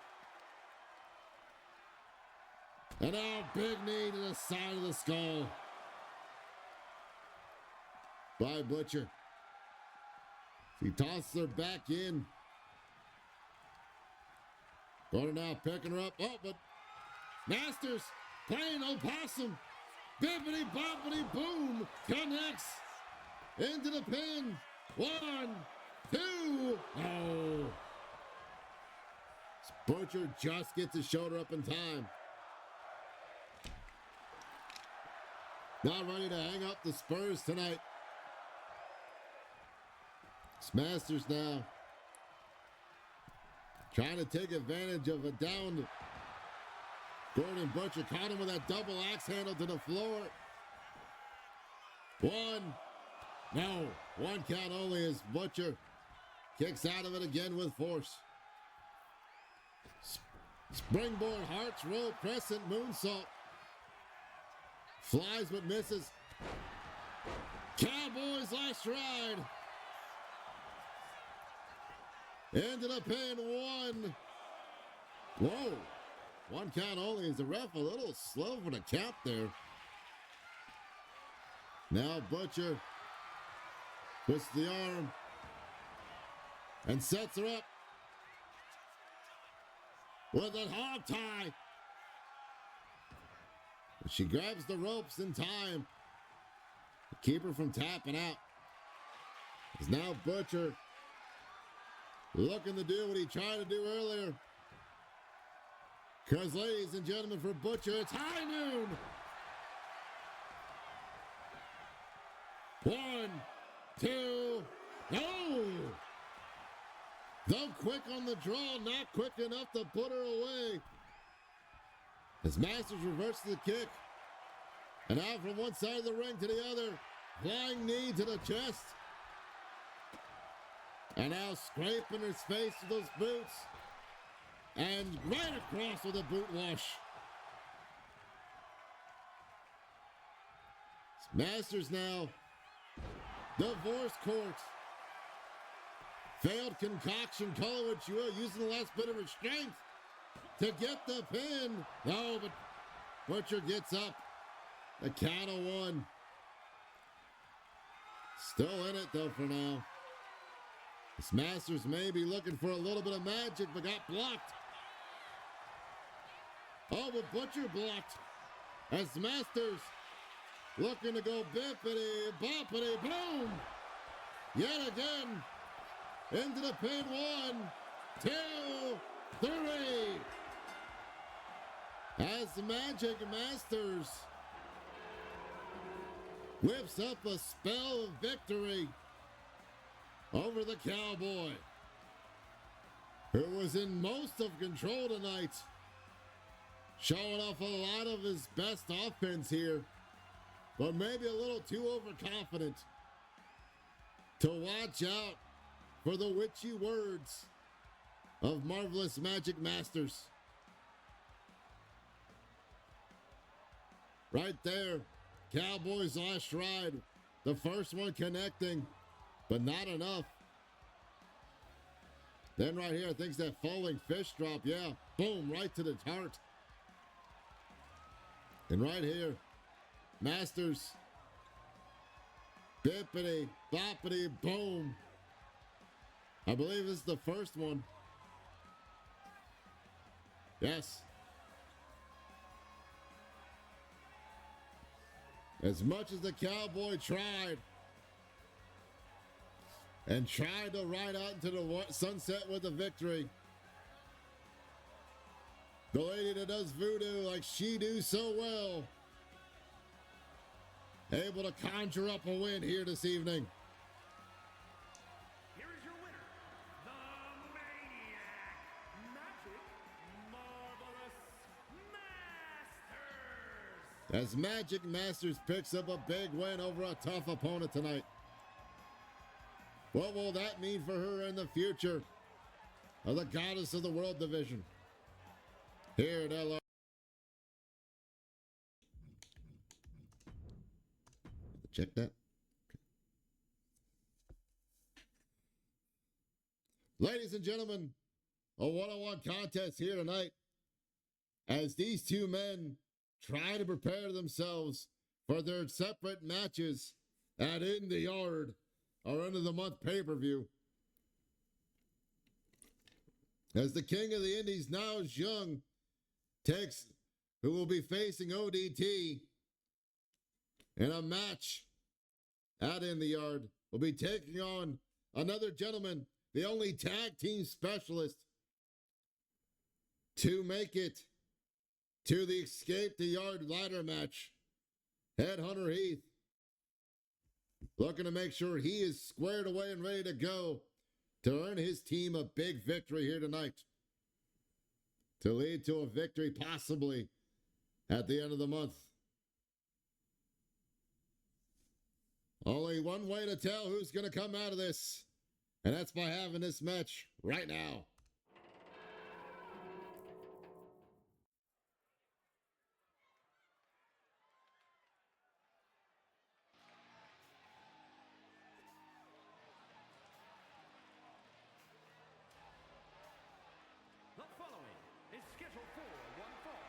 And now big knee to the side of the skull by Butcher. He tosses her back in. Gordon now picking her up. Oh, but Masters playing opossum. Bippity boppity boom connects. into the pin. 1, 2, no. Butcher just gets his shoulder up in time. Not ready to hang up the Spurs tonight. It's Masters now. Trying to take advantage of a down. Gordon Butcher caught him with that double axe handle to the floor. 1. No. 1 count only as Butcher kicks out of it again with force. Springboard Hearts Roll Crescent Moonsault. Flies but misses. Cowboys last ride. Into the pin. 1. Whoa. 1 count only. Is the ref a little slow for the count there? Now Butcher twists the arm and sets her up with a hog tie. She grabs the ropes in time to keep her from tapping out. It's now Butcher looking to do what he tried to do earlier. Because, ladies and gentlemen, for Butcher, it's high noon. 1, 2, no! Though quick on the draw, not quick enough to put her away. As Masters reverses the kick. And out from one side of the ring to the other. Flying knee to the chest. And now scraping his face with those boots. And right across with a boot wash. Masters now. Divorce court. Failed concoction, call it what you will, using the last bit of her strength to get the pin. No, but Butcher gets up. The count of 1. Still in it, though, for now. This Masters may be looking for a little bit of magic, but got blocked. Oh, but Butcher blocked. As Masters looking to go bippity, boppity, boom. Yet again. Into the pin. 1, 2, 3. As the Magic Masters whips up a spell of victory over the Cowboy, who was in most of control tonight, showing off a lot of his best offense here, but maybe a little too overconfident to watch out for the witchy words of Marvelous Magic Masters. Right there, Cowboys last ride. The first one connecting, but not enough. Then right here, I think it's that falling fish drop. Yeah, boom, right to the heart. And right here, Masters, bippity, boppity, boom. I believe this is the first one. Yes. As much as the Cowboy tried and tried to ride out into the sunset with a victory, the lady that does voodoo like she do so well, able to conjure up a win here this evening. Here is your winner, the Maniac Magic Marvelous Masters. As Magic Masters picks up a big win over a tough opponent tonight. What will that mean for her in the future of the Goddess of the World division? Here at LR. Check that. Ladies and gentlemen, a one-on-one contest here tonight as these two men try to prepare themselves for their separate matches at In the Yard, our end of the month pay-per-view. As the King of the Indies, now Young, takes who will be facing ODT in a match out in the yard, will be taking on another gentleman, the only tag team specialist to make it to the Escape the Yard ladder match. Headhunter Heath, looking to make sure he is squared away and ready to go to earn his team a big victory here tonight, to lead to a victory possibly at the end of the month. Only one way to tell who's going to come out of this, and that's by having this match right now. The following is scheduled for one fall,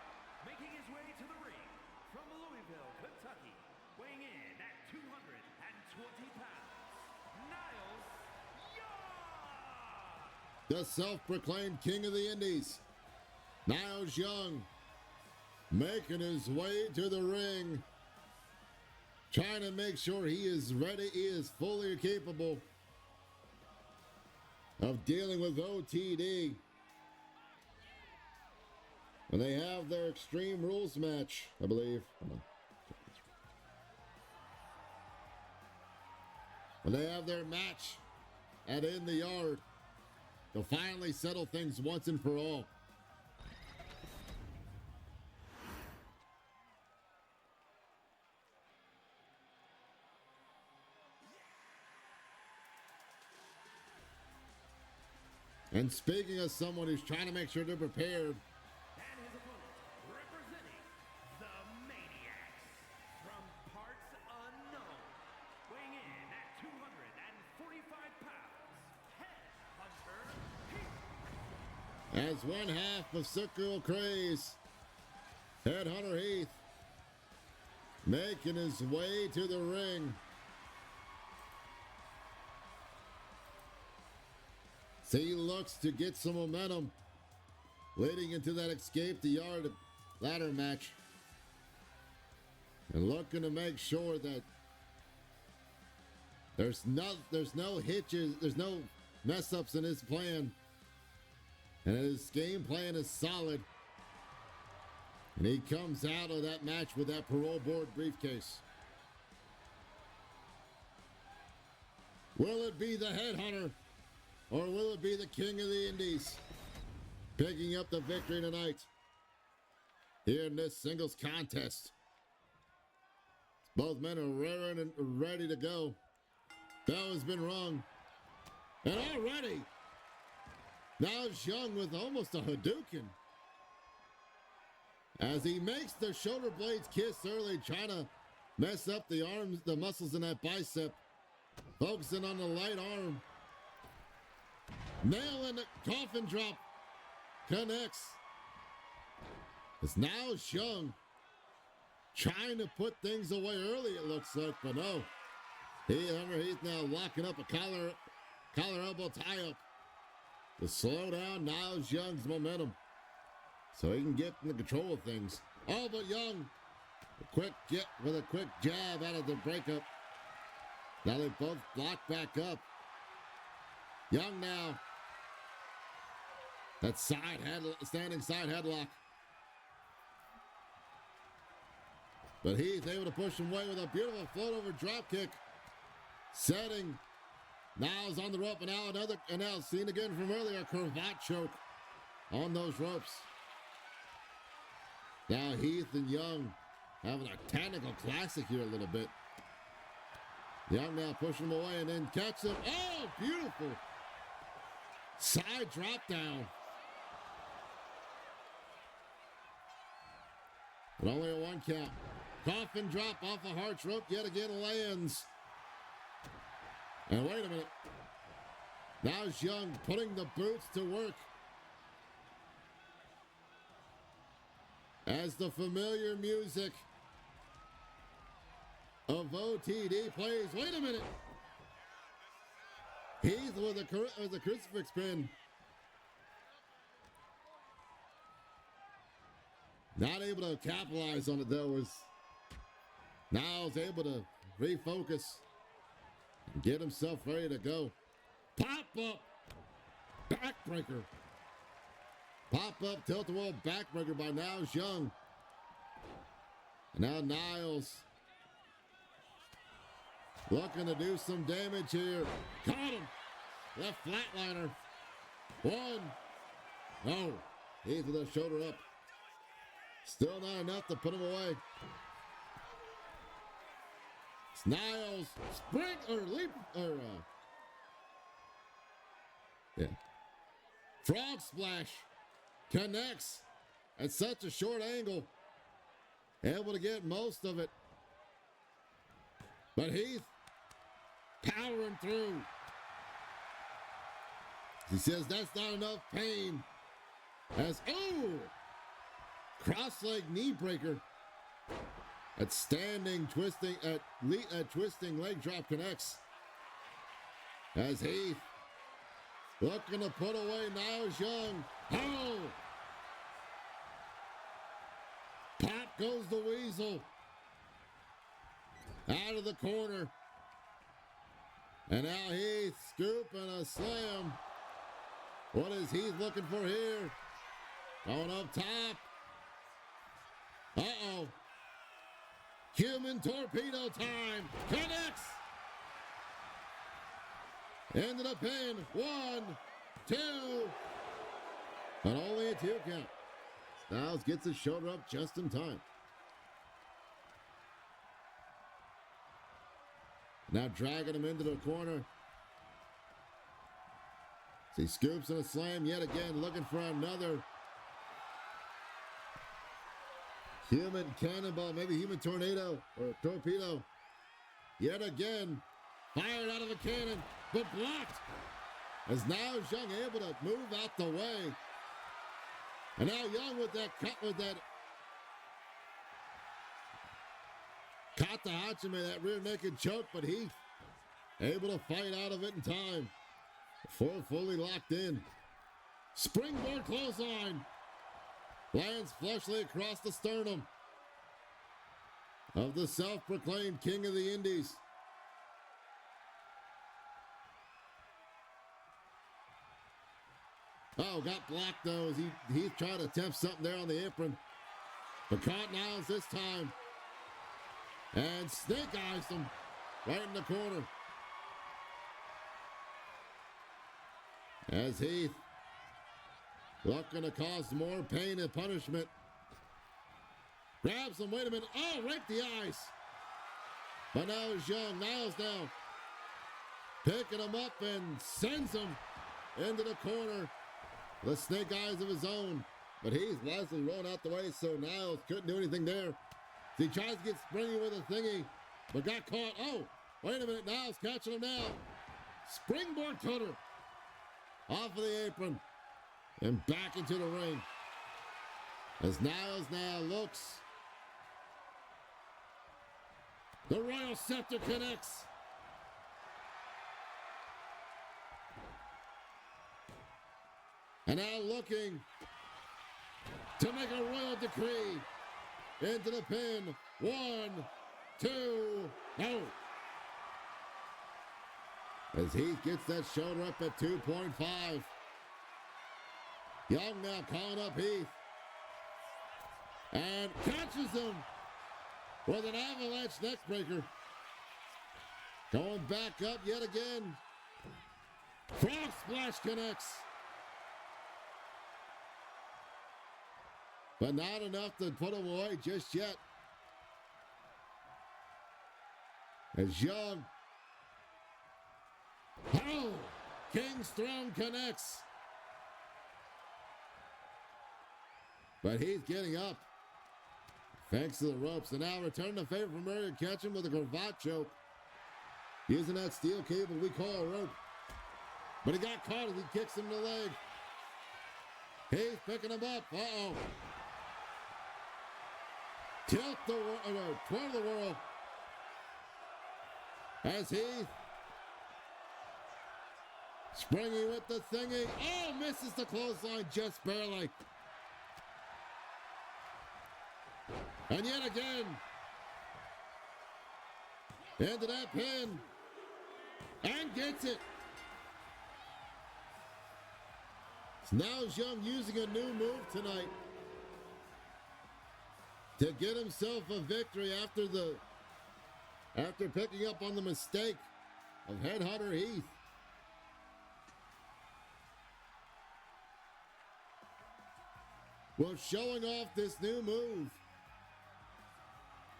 making his way to the ring from Louisville, Kentucky, weighing in at 220 pounds, Niles Young! The self-proclaimed king of the indies, Niles Young, making his way to the ring, trying to make sure he is ready, he is fully capable of dealing with OTD when they have their Extreme Rules match, I believe. When they have their match at In the Yard, they'll finally settle things once and for all. And speaking of someone who's trying to make sure they're prepared, And his opponent, representing the Maniacs, from parts unknown, weighing in at 245 pounds, Headhunter Heath. as one half of Circle Craze, Headhunter Heath, making his way to the ring. So he looks to get some momentum leading into that Escape the Yard ladder match, and looking to make sure that there's no hitches, there's no mess ups in his plan, and his game plan is solid. And he comes out of that match with that parole board briefcase. Will it be the Headhunter, or will it be the King of the Indies picking up the victory tonight here in this singles contest? Both men are raring and ready to go. Bell has been rung. And already, Niles Young with almost a Hadouken, as he makes the shoulder blades kiss early, trying to mess up the arms, the muscles in that bicep, focusing on the light arm. Nailing the coffin drop, connects. It's Niles Young trying to put things away early, it looks like, but no. He's now locking up a collar elbow tie up to slow down Niles Young's momentum so he can get in the control of things. Oh, but Young, a quick jab out of the breakup. Now they both block back up. Young now. That standing side headlock. But Heath able to push him away with a beautiful float over drop kick. Setting Niles on the rope, and now seen again from earlier, cravat choke on those ropes. Now Heath and Young having a technical classic here a little bit. Young now pushing him away and then catch him. Oh, beautiful. Side drop down. But only a one count. Coffin drop off a Hart's rope yet again lands. And wait a minute. Now's Young putting the boots to work, as the familiar music of OTD plays. Wait a minute. Heath with a crucifix pin. Not able to capitalize on it though, as Niles able to refocus and get himself ready to go. Pop up. Backbreaker. Pop up tilt-a-whirl backbreaker by Niles Young. And now Niles looking to do some damage here. Caught him. Left flatliner. One. Oh, he's with a shoulder up. Still not enough to put him away. It's Niles. Spring or leap or yeah. Frog splash. Connects at such a short angle. Able to get most of it. But Heath powering through. He says that's not enough pain. As, oh! Cross-leg knee breaker. At standing, twisting, twisting leg drop connects. As Heath looking to put away Niles Young. Oh! Pop goes the Weasel. Out of the corner. And now Heath scooping a slam. What is Heath looking for here? Going up top. Uh-oh. Human torpedo time. Connects. Into the pin. 1, 2. But only a 2 count. Styles gets his shoulder up just in time. Now dragging him into the corner. He scoops and a slam yet again, looking for another human cannonball, maybe human tornado or torpedo. Yet again, fired out of the cannon, but blocked. As now Young able to move out the way. And now Young with that cut, with that Kata Hachime, that rear naked choke, but Heath able to fight out of it in time. Before fully locked in. Springboard clothesline. Lands flushly across the sternum of the self-proclaimed king of the indies. Oh, got blocked though as he's trying to attempt something there on the apron. But caught Niles this time. And snake eyes him right in the corner. As Heath looking to cause more pain and punishment. Grabs him, wait a minute. Oh, right the ice. But now it's Young. Niles now picking him up and sends him into the corner. The snake eyes of his own. But he's wisely rolled out the way, so Niles couldn't do anything there. He tries to get springy with a thingy, but got caught. Oh, wait a minute. Niles catching him now. Springboard cutter. Off of the apron. And back into the ring. As Niles now looks. The Royal Scepter connects. And now looking to make a royal decree. Into the pin. 1, 2, no. As Heath gets that shoulder up at 2.5. Young now calling up Heath. And catches him with an avalanche neckbreaker. Going back up yet again. Frog splash connects. But not enough to put him away just yet. As Young. Oh! King's Throne connects. But he's getting up. Thanks to the ropes. And now returning the favor from earlier. Catch him with a cravat choke. Using that steel cable we call a rope. But he got caught as he kicks him in the leg. He's picking him up. Uh-oh. Tilt the world, twirl the world. As Heath springy with the thingy. Oh, misses the clothesline just barely. And yet again. Into that pin. and gets it. So now Young using a new move tonight to get himself a victory after picking up on the mistake of Headhunter Heath. Will showing off this new move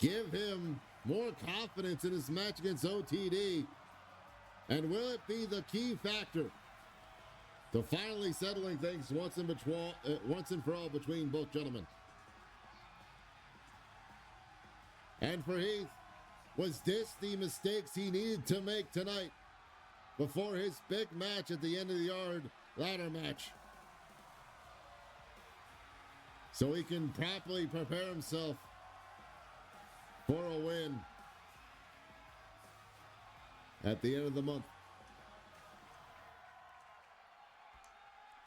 give him more confidence in his match against OTD? And will it be the key factor to finally settling things once and for all between both gentlemen? And for Heath, was this the mistakes he needed to make tonight before his big match at the end of the yard ladder match, so he can properly prepare himself for a win at the end of the month?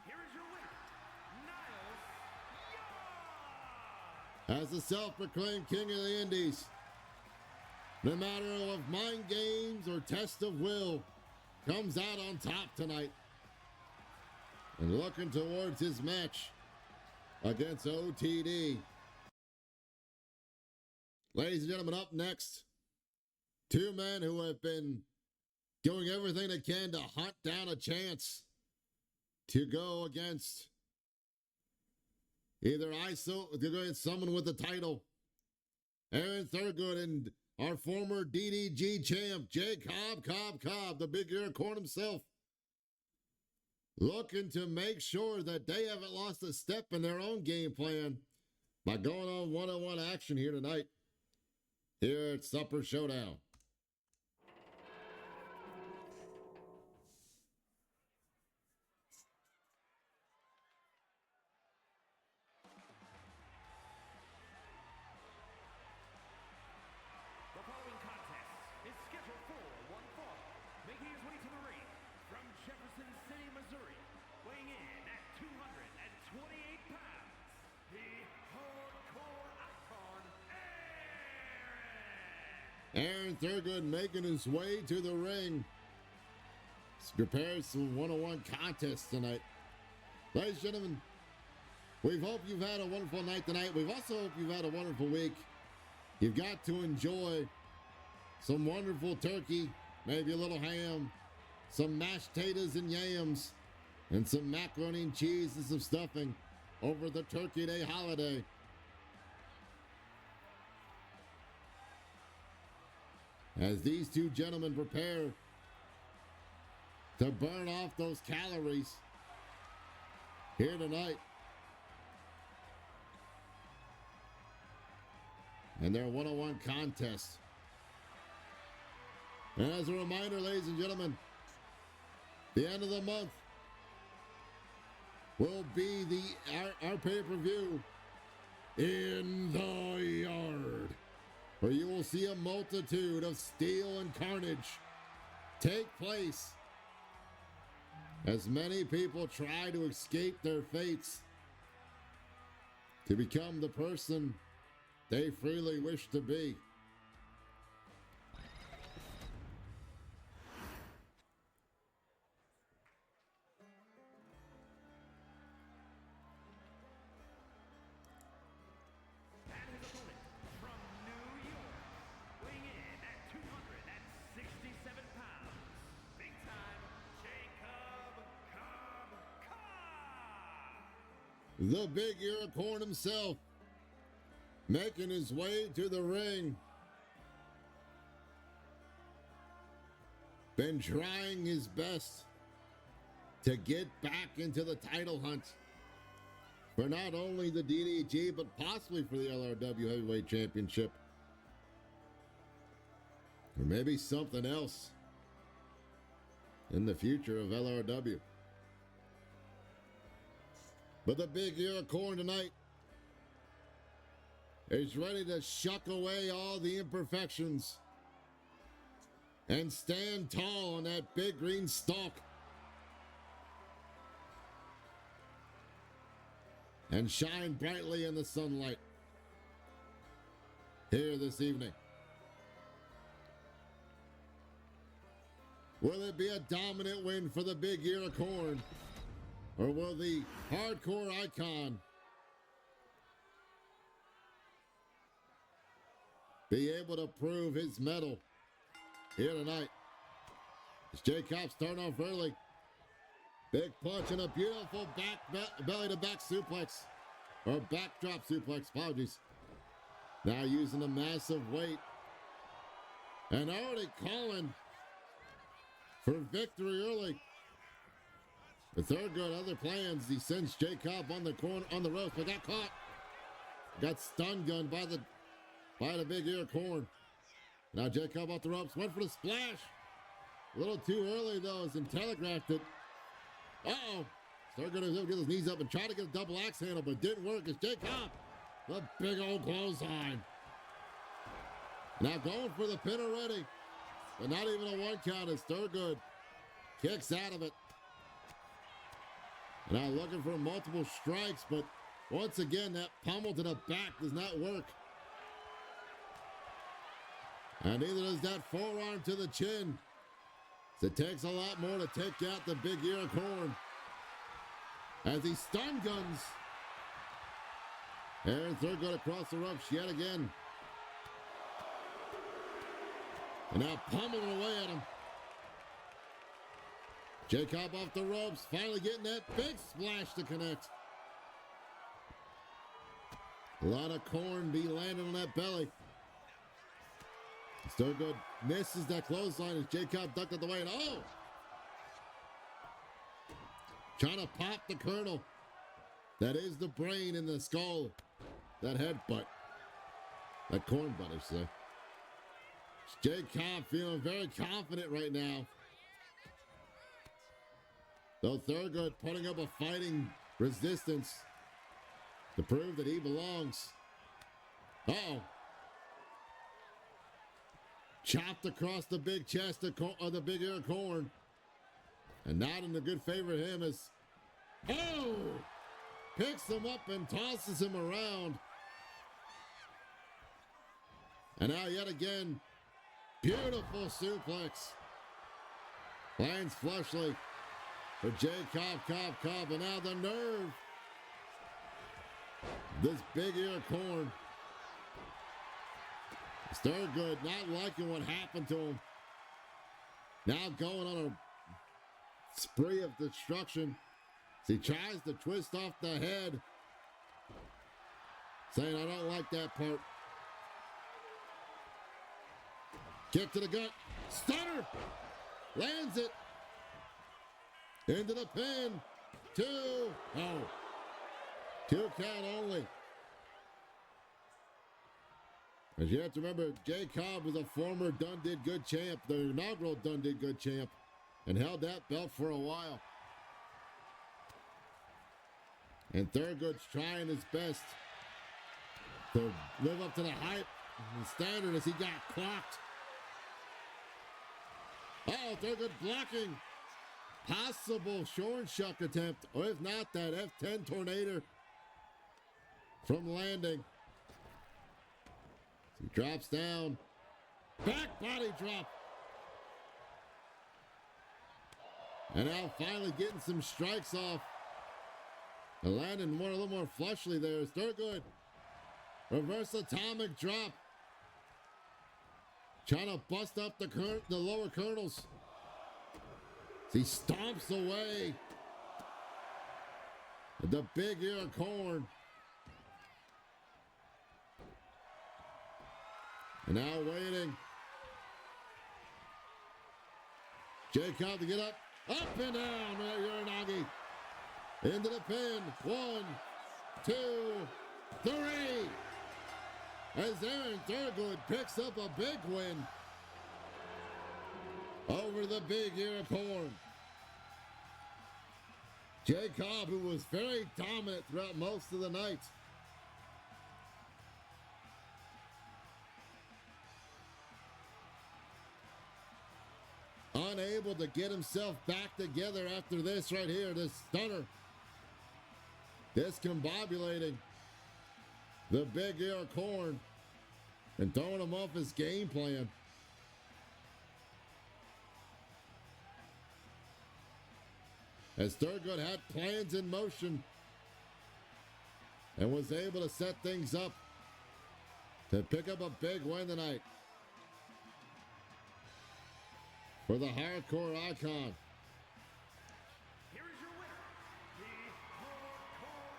Here is your winner, Niles Young. As the self-proclaimed king of the Indies, no matter of mind games or test of will, comes out on top tonight and looking towards his match against OTD. Ladies and gentlemen, up next, two men who have been doing everything they can to hunt down a chance to go against either someone with the title, Aaron Thurgood, and our former DDG champ, Jay Cobb, the big unicorn himself, looking to make sure that they haven't lost a step in their own game plan by going on one-on-one action here tonight, here at Supper Showdown. The following contest is scheduled for one fall, making his way to the ring from Jefferson City, Missouri, weighing in at 228 pounds, the hardcore icon, Aaron Thurgood making his way to the ring. Prepares some one-on-one contests tonight. Ladies and gentlemen, we hope you've had a wonderful night tonight. We also hope you've had a wonderful week. You've got to enjoy some wonderful turkey, maybe a little ham, some mashed potatoes and yams, and some macaroni and cheese and some stuffing over the Turkey Day holiday. As these two gentlemen prepare to burn off those calories here tonight in their one-on-one contest. And as a reminder, ladies and gentlemen, the end of the month will be our pay-per-view In the Yard, where you will see a multitude of steel and carnage take place as many people try to escape their fates to become the person they freely wish to be. and his opponent from New York, weighing in at 267 pounds, big time Jacob Cobb. The big unicorn himself, making his way to the ring. Been trying his best to get back into the title hunt for not only the DDG, but possibly for the LRW Heavyweight Championship. Or maybe something else in the future of LRW. But the big unicorn tonight is ready to shuck away all the imperfections and stand tall on that big green stalk and shine brightly in the sunlight here this evening. Will it be a dominant win for the big ear of corn? Or will the hardcore icon be able to prove his mettle here tonight? As Jay Cobb starting off early. Big punch and a beautiful belly to back suplex. Or backdrop suplex, apologies. Now using a massive weight. And already calling for victory early. The third good other plans. He sends Jay Cobb on the corner on the ropes, but got caught. Got stun gunned by the big ear corn. Now Jay Cobb off the ropes, went for the splash. A little too early though, as he telegraphed it. Uh-oh. Third good to get his knees up and try to get a double axe handle, but didn't work as Jay Cobb. The big old clothesline. Now going for the pin already. But not even a one count as Thurgood kicks out of it. Now looking for multiple strikes, but once again, that pommel to the back does not work. And neither does that forearm to the chin. So it takes a lot more to take out the big ear of corn. As he stun guns. Aaron Thurgood across the ropes yet again. And now pummeling away at him. Jay Cobb off the ropes, finally getting that big splash to connect. A lot of corn be landing on that belly. Thurgood misses that clothesline as Jay Cobb ducked out the way. And oh! Trying to pop the kernel. That is the brain in the skull. That headbutt. That corn butt, I should say. Jay Cobb feeling very confident right now. Though Thurgood putting up a fighting resistance to prove that he belongs. Uh-oh. Chopped across the big chest of the big ear of corn. And not in the good favor of him as, oh! Picks him up and tosses him around. And now yet again, beautiful suplex. Lands flushly for Jay Cobb. And now the nerve. This big ear of corn. Thurgood not liking what happened to him. Now going on a spree of destruction. As he tries to twist off the head. Saying, I don't like that part. Kick to the gut. Stunner. Lands it. Into the pin. 2. Oh. 2 count only. As you have to remember, Jay Cobb was a former Done Did Good champ, the inaugural Done Did Good champ, and held that belt for a while. And Thurgood's trying his best to live up to the hype and standard as he got clocked. Oh, Thurgood blocking. Possible short shuck attempt, or if not, that F10 tornado from landing. He drops down. Back body drop. And now finally getting some strikes off. And landing a little more flushly there. Thurgood. Reverse atomic drop. Trying to bust up the lower kernels. He stomps away. The big ear of corn. And now waiting. Jay Cobb to get up. Up and down. Uranagi. Into the pin. 1, 2, 3. As Aaron Thurgood picks up a big win over the big ear of corn. Jay Cobb, who was very dominant throughout most of the night. Unable to get himself back together after this right here, this stunner. Discombobulating the big ear of corn and throwing him off his game plan. as Thurgood had plans in motion and was able to set things up to pick up a big win tonight for the hardcore icon. Here is your winner, the hardcore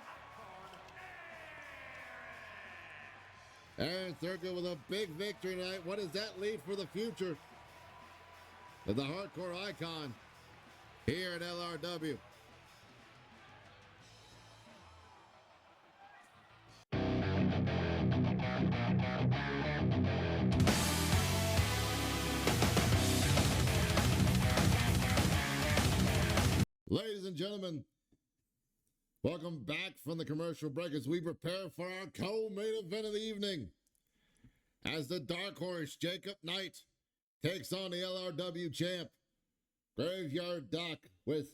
icon, Aaron Thurgood with a big victory tonight. What does that lead for the future of the hardcore icon here at LRW? Ladies and gentlemen, welcome back from the commercial break as we prepare for our co-main event of the evening. As the Dark Horse Jacob Knight takes on the LRW champ, Graveyard Doc, with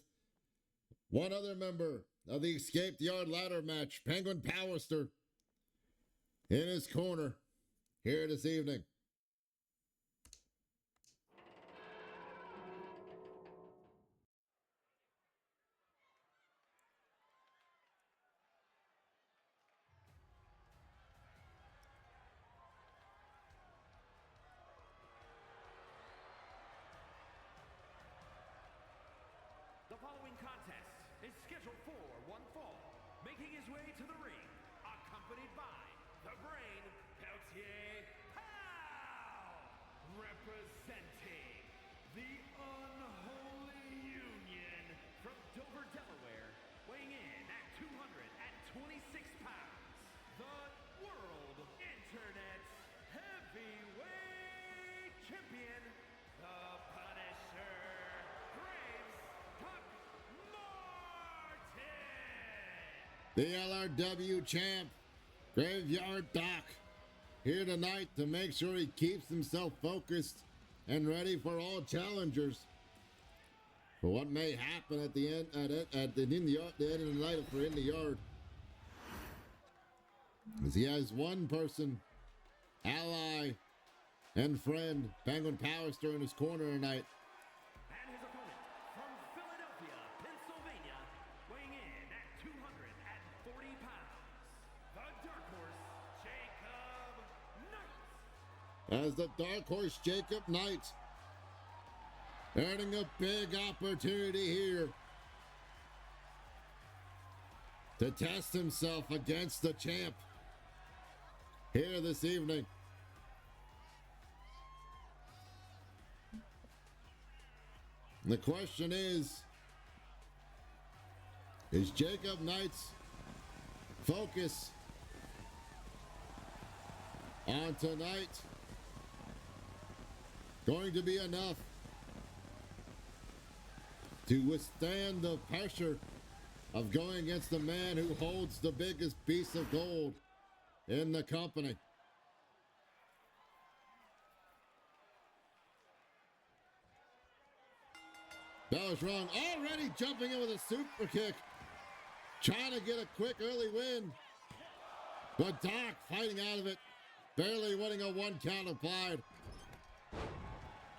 one other member of the Escaped Yard Ladder match, Penguin Powerster, in his corner here this evening. The following contest is scheduled for one fall, making his way to the ring, accompanied by the Brain, Peltier Pow! Representing the Unholy Union from Dover, Delaware, weighing in at 226 pounds, the World Internet Heavyweight Champion, the Punisher, Graves Tuck Martin! The LRW champ, Graveyard Doc, here tonight to make sure he keeps himself focused and ready for all challengers for what may happen at the end at the end of the night for in the yard. As he has one person, ally, and friend, Penguin Powerster, in his corner tonight. And his opponent from Philadelphia, Pennsylvania, weighing in at 240 pounds, the Dark Horse, Jacob Knight. As the Dark Horse Jacob Knight earning a big opportunity here to test himself against the champ here this evening. The question is Jacob Knight's focus on tonight going to be enough to withstand the pressure of going against the man who holds the biggest piece of gold in the company? That was wrong. Already jumping in with a super kick, trying to get a quick early win. But Doc fighting out of it, barely winning a 1 count applied.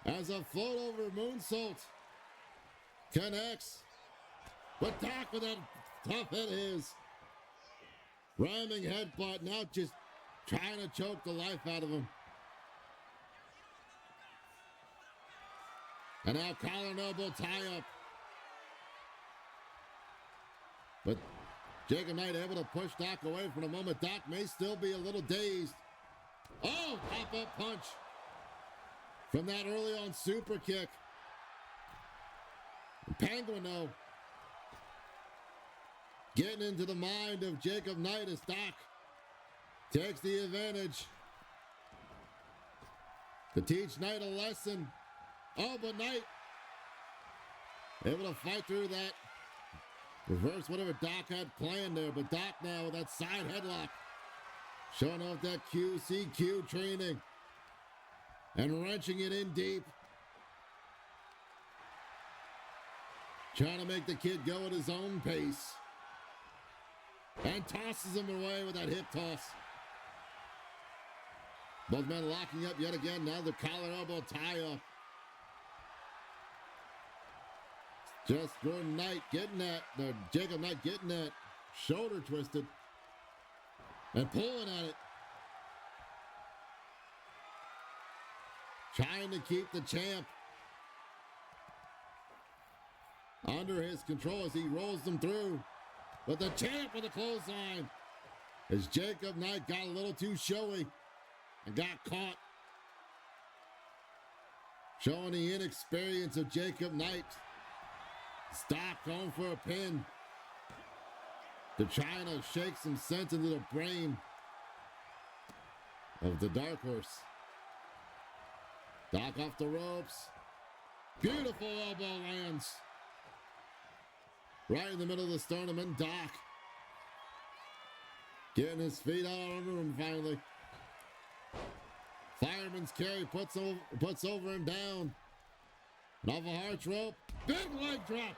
As a float over moonsault connects. But Doc with that tough hit is ramming headbutt, now just trying to choke the life out of him. And now collar and elbow tie up. But Jacob Knight able to push Doc away for the moment. Doc may still be a little dazed. Oh, pop-up punch from that early on super kick. Penguin, though, getting into the mind of Jacob Knight as Doc takes the advantage to teach Knight a lesson. Oh, but Knight able to fight through that. Reverse whatever Doc had planned there, but Doc now with that side headlock, showing off that QCQ training and wrenching it in deep. Trying to make the kid go at his own pace. And tosses him away with that hip toss. Both men locking up yet again. Now the collar elbow tie up. Just Jordan Knight getting that, Jacob Knight getting that shoulder twisted and pulling at it. Trying to keep the champ under his control as he rolls them through. But the champ with a clothesline as Jacob Knight got a little too showy and got caught. Showing the inexperience of Jacob Knight. Stock going for a pin. They're trying to shake some sense into the brain of the Dark Horse. Doc off the ropes. Beautiful elbow lands. Right in the middle of the sternum, and Doc getting his feet out under him finally. Fireman's carry puts over him down. And off a arch rope. Big leg drop.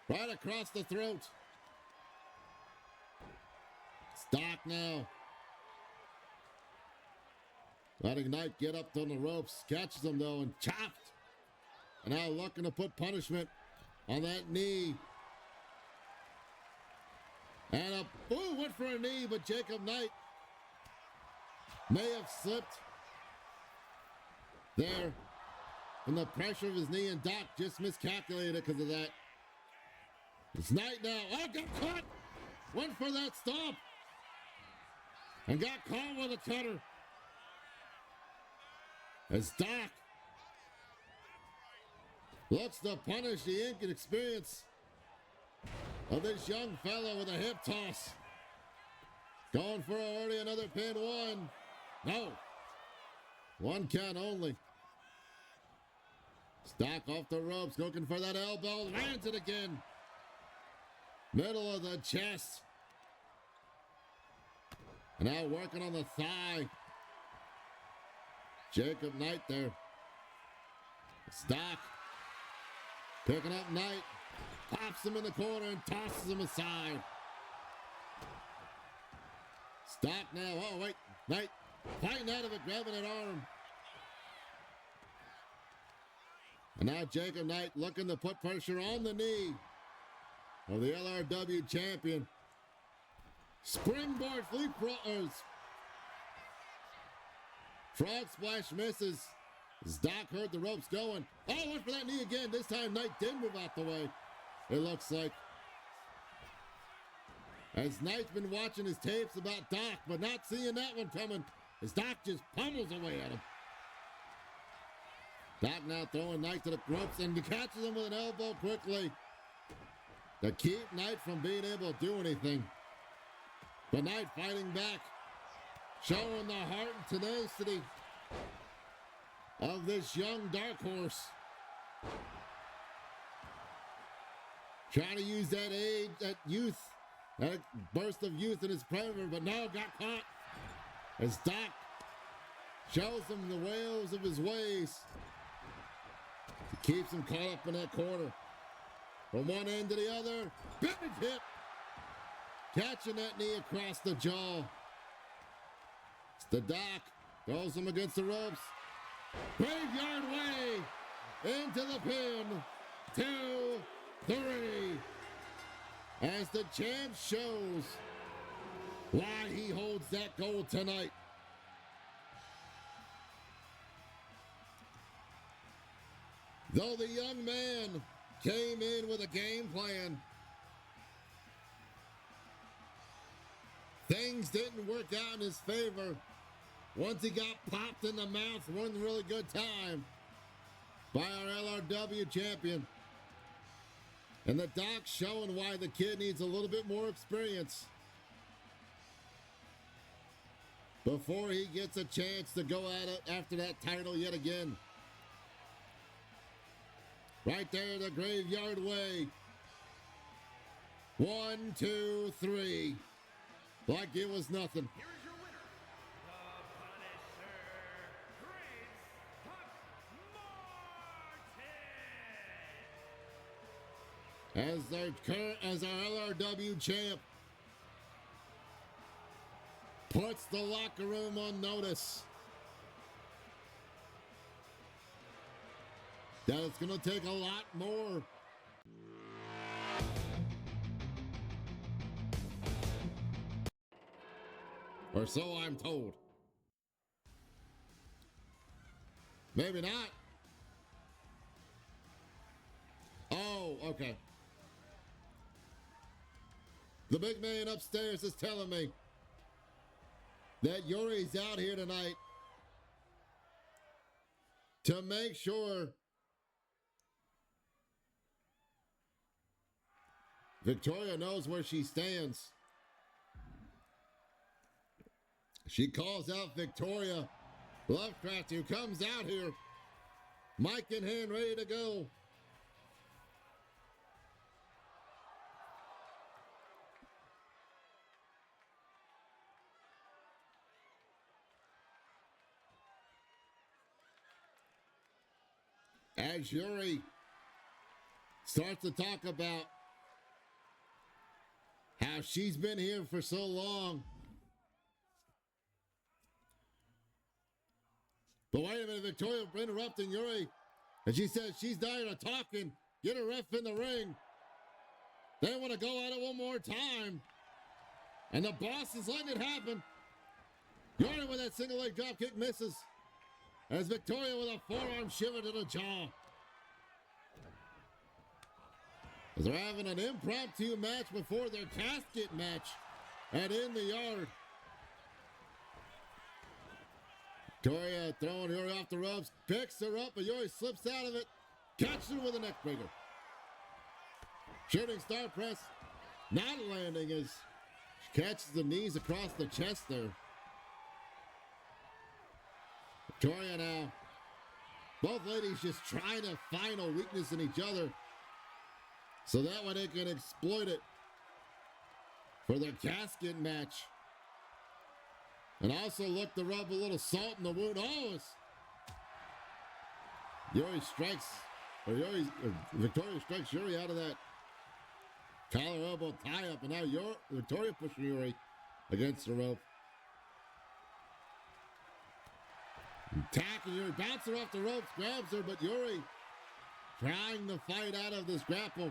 Right across the throat. Stock now. Letting Knight get up on the ropes. Catches him though and chopped. And now looking to put punishment on that knee. And went for a knee, but Jacob Knight may have slipped there in the pressure of his knee, and Doc just miscalculated because of that. It's Knight now. Oh, got caught. Went for that stomp. And got caught with a cutter. As Doc looks to punish the inexperience of this young fella with a hip toss. Going for already another pin. One. No. One count only. Stock off the ropes, looking for that elbow. Lands it again. Middle of the chest. And now working on the thigh. Jacob Knight there. Stock picking up Knight. Pops him in the corner and tosses him aside. Stock now. Oh, wait. Knight fighting out of it, grabbing an arm. And now Jacob Knight looking to put pressure on the knee of the LRW champion. Springboard frog splash misses. As Doc heard the ropes going. Oh, went for that knee again. This time Knight did move out the way. It looks like. As Knight's been watching his tapes about Doc, but not seeing that one coming. As Doc just pummels away at him. Doc now throwing Knight to the ropes and catches him with an elbow quickly to keep Knight from being able to do anything. But Knight fighting back, showing the heart and tenacity of this young Dark Horse. Trying to use that age, that youth, that burst of youth in his predator, but now got caught as Doc shows him the wails of his ways. Keeps him caught up in that corner. From one end to the other. Big hit. Catching that knee across the jaw. It's the Doc. Throws him against the ropes. Graveyard way. Into the pin. 2, 3. As the champ shows why he holds that gold tonight. Though the young man came in with a game plan, things didn't work out in his favor. Once he got popped in the mouth, one really good time by our LRW champion. And the Doc showing why the kid needs a little bit more experience before he gets a chance to go at it after that title yet again. Right there, the graveyard way. 1, 2, 3. Like it was nothing. Here is your winner, the Punisher, Prince Martin. As our LRW champ puts the locker room on notice. that it's going to take a lot more. Or so I'm told. Maybe not. Oh, okay. The big man upstairs is telling me that Yuri's out here tonight to make sure Victoria knows where she stands. She calls out Victoria Lovecraft, who comes out here, mic in hand, ready to go. As Yuri starts to talk about how she's been here for so long. But wait a minute, Victoria interrupting Yuri. And she says she's tired of talking. Get a ref in the ring. They want to go at it one more time. And the boss is letting it happen. Yuri with that single leg drop kick misses. As Victoria with a forearm shiver to the jaw. As they're having an impromptu match before their casket match at In the Yard. Victoria throwing Yuri off the ropes, picks her up, but Yuri slips out of it, catches her with a neck breaker. Shooting star press, not landing as she catches the knees across the chest there. Victoria now, both ladies just trying to find a weakness in each other so that way they can exploit it for their casket match. And also look to rub a little salt in the wound. Oh, Yuri strikes, Victoria strikes Yuri out of that collar elbow tie up, and now Victoria pushing Yuri against the rope. Attacking Yuri, bouncing her off the ropes, grabs her, but Yuri trying to fight out of this grapple.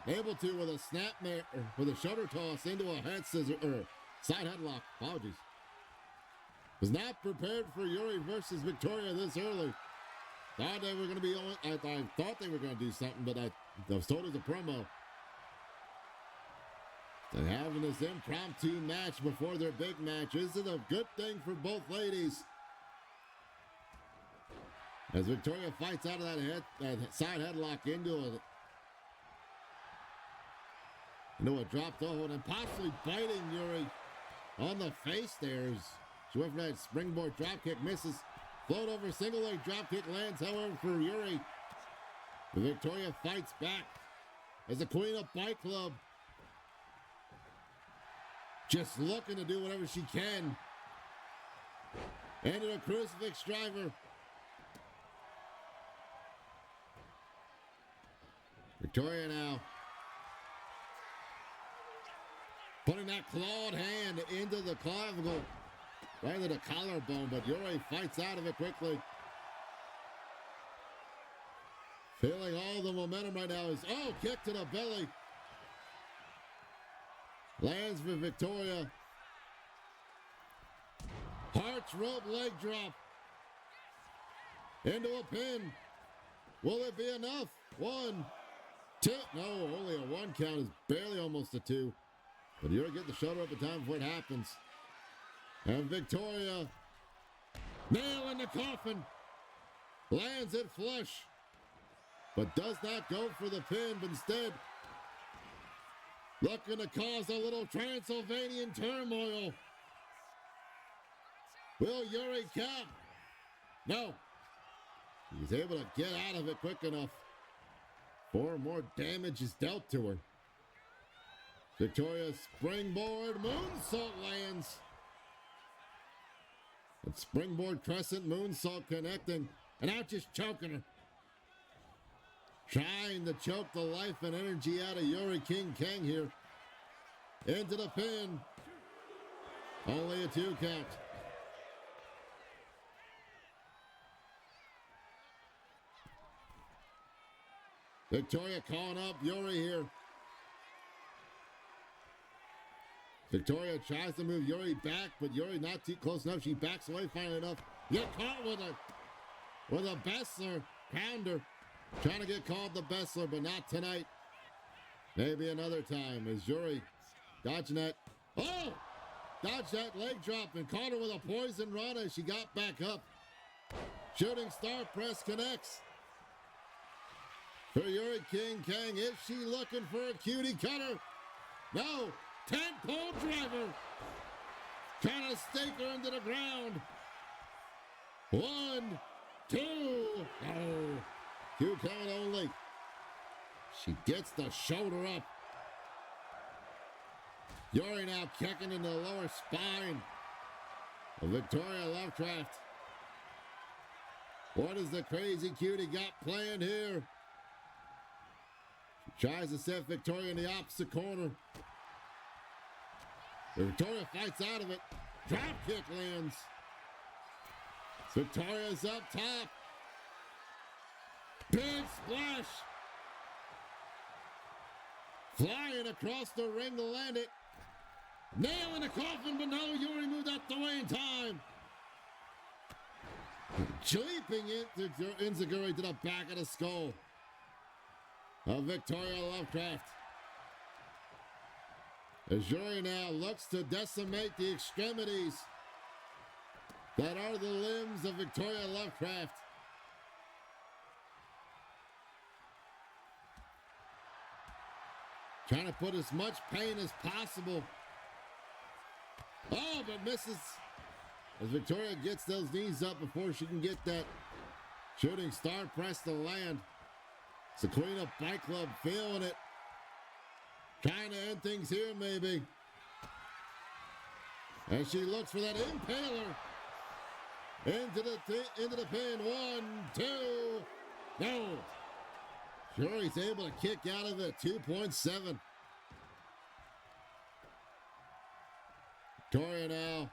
Able to with a snapmare, with a shoulder toss into a head scissor, or side headlock, apologies. Was not prepared for Yuri versus Victoria this early. Thought they were going to be on, I thought they were going to do something, but I was told it was a promo. They're having this impromptu match before their big match. Is it a good thing for both ladies? As Victoria fights out of that side headlock into a dropped hold and possibly biting Yuri on the face there. She went for that springboard dropkick, misses. Float over single leg dropkick lands, however, for Yuri. But Victoria fights back as the Queen of Fight Club just looking to do whatever she can. Into a crucifix driver. Victoria now putting that clawed hand into the clavicle, right into the collarbone, but Yuri fights out of it quickly. Feeling all the momentum right now is, oh, kick to the belly. Lands for Victoria. Hearts rope leg drop. Into a pin. Will it be enough? 1, 2. No, only a 1 count is barely almost a 2. But Yuri get the shoulder up in time before it happens. And Victoria, nail in the coffin, lands it flush, but does not go for the pin, but instead looking to cause a little Transylvanian turmoil. Will Yuri count? No. He's able to get out of it quick enough. 4 more damage is dealt to her. Victoria's springboard moonsault lands. And springboard crescent moonsault connecting. And out just choking her. Trying to choke the life and energy out of Yuri King Kang here. Into the pin. Only a 2 count. Victoria calling up Yuri here. Victoria tries to move Yuri back, but Yuri not too close enough. She backs away finally enough. Get caught with a Bessler pounder. Trying to get called the Bessler, but not tonight. Maybe another time as Yuri dodging that. Oh! Dodged that leg drop and caught her with a poison run as she got back up. Shooting star press connects. For Yuri King Kang, is she looking for a cutie cutter? No! 10-pole driver. Trying to stake her into the ground. 1, 2. Oh. 2 count only. She gets the shoulder up. Yuri now kicking in the lower spine of Victoria Lovecraft. What is the crazy cutie got playing here? She tries to set Victoria in the opposite corner. Victoria fights out of it. Drop kick lands. Victoria's up top. Big splash. Flying across the ring to land it. Nail in the coffin, but no, Yuri moved out the way in time. Leaping Enziguri to the back of the skull of Victoria Lovecraft. As Yuri now looks to decimate the extremities that are the limbs of Victoria Lovecraft. Trying to put as much pain as possible. Oh, but misses. As Victoria gets those knees up before she can get that shooting star press to land. It's the Queen of Fight Club feeling it. Trying to end things here, maybe. As she looks for that impaler. Into the pin. 1, 2. No. Yuri's able to kick out of it. 2.7. Victoria now.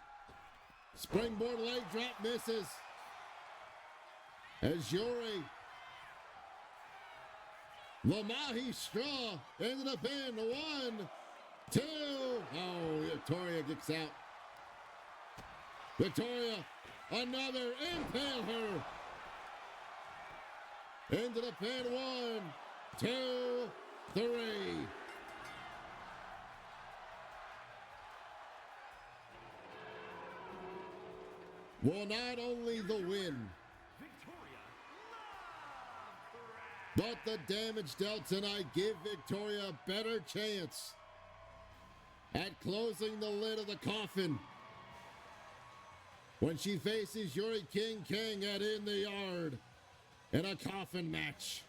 Springboard leg drop misses. As Yuri. The Mahi straw into the pin. 1, 2. Oh, Victoria gets out. Victoria, another impale her. Into the pin. 1, 2, 3. Well, not only the win, but the damage dealt tonight give Victoria a better chance at closing the lid of the coffin when she faces Yuri King Kang at In the Yard in a coffin match.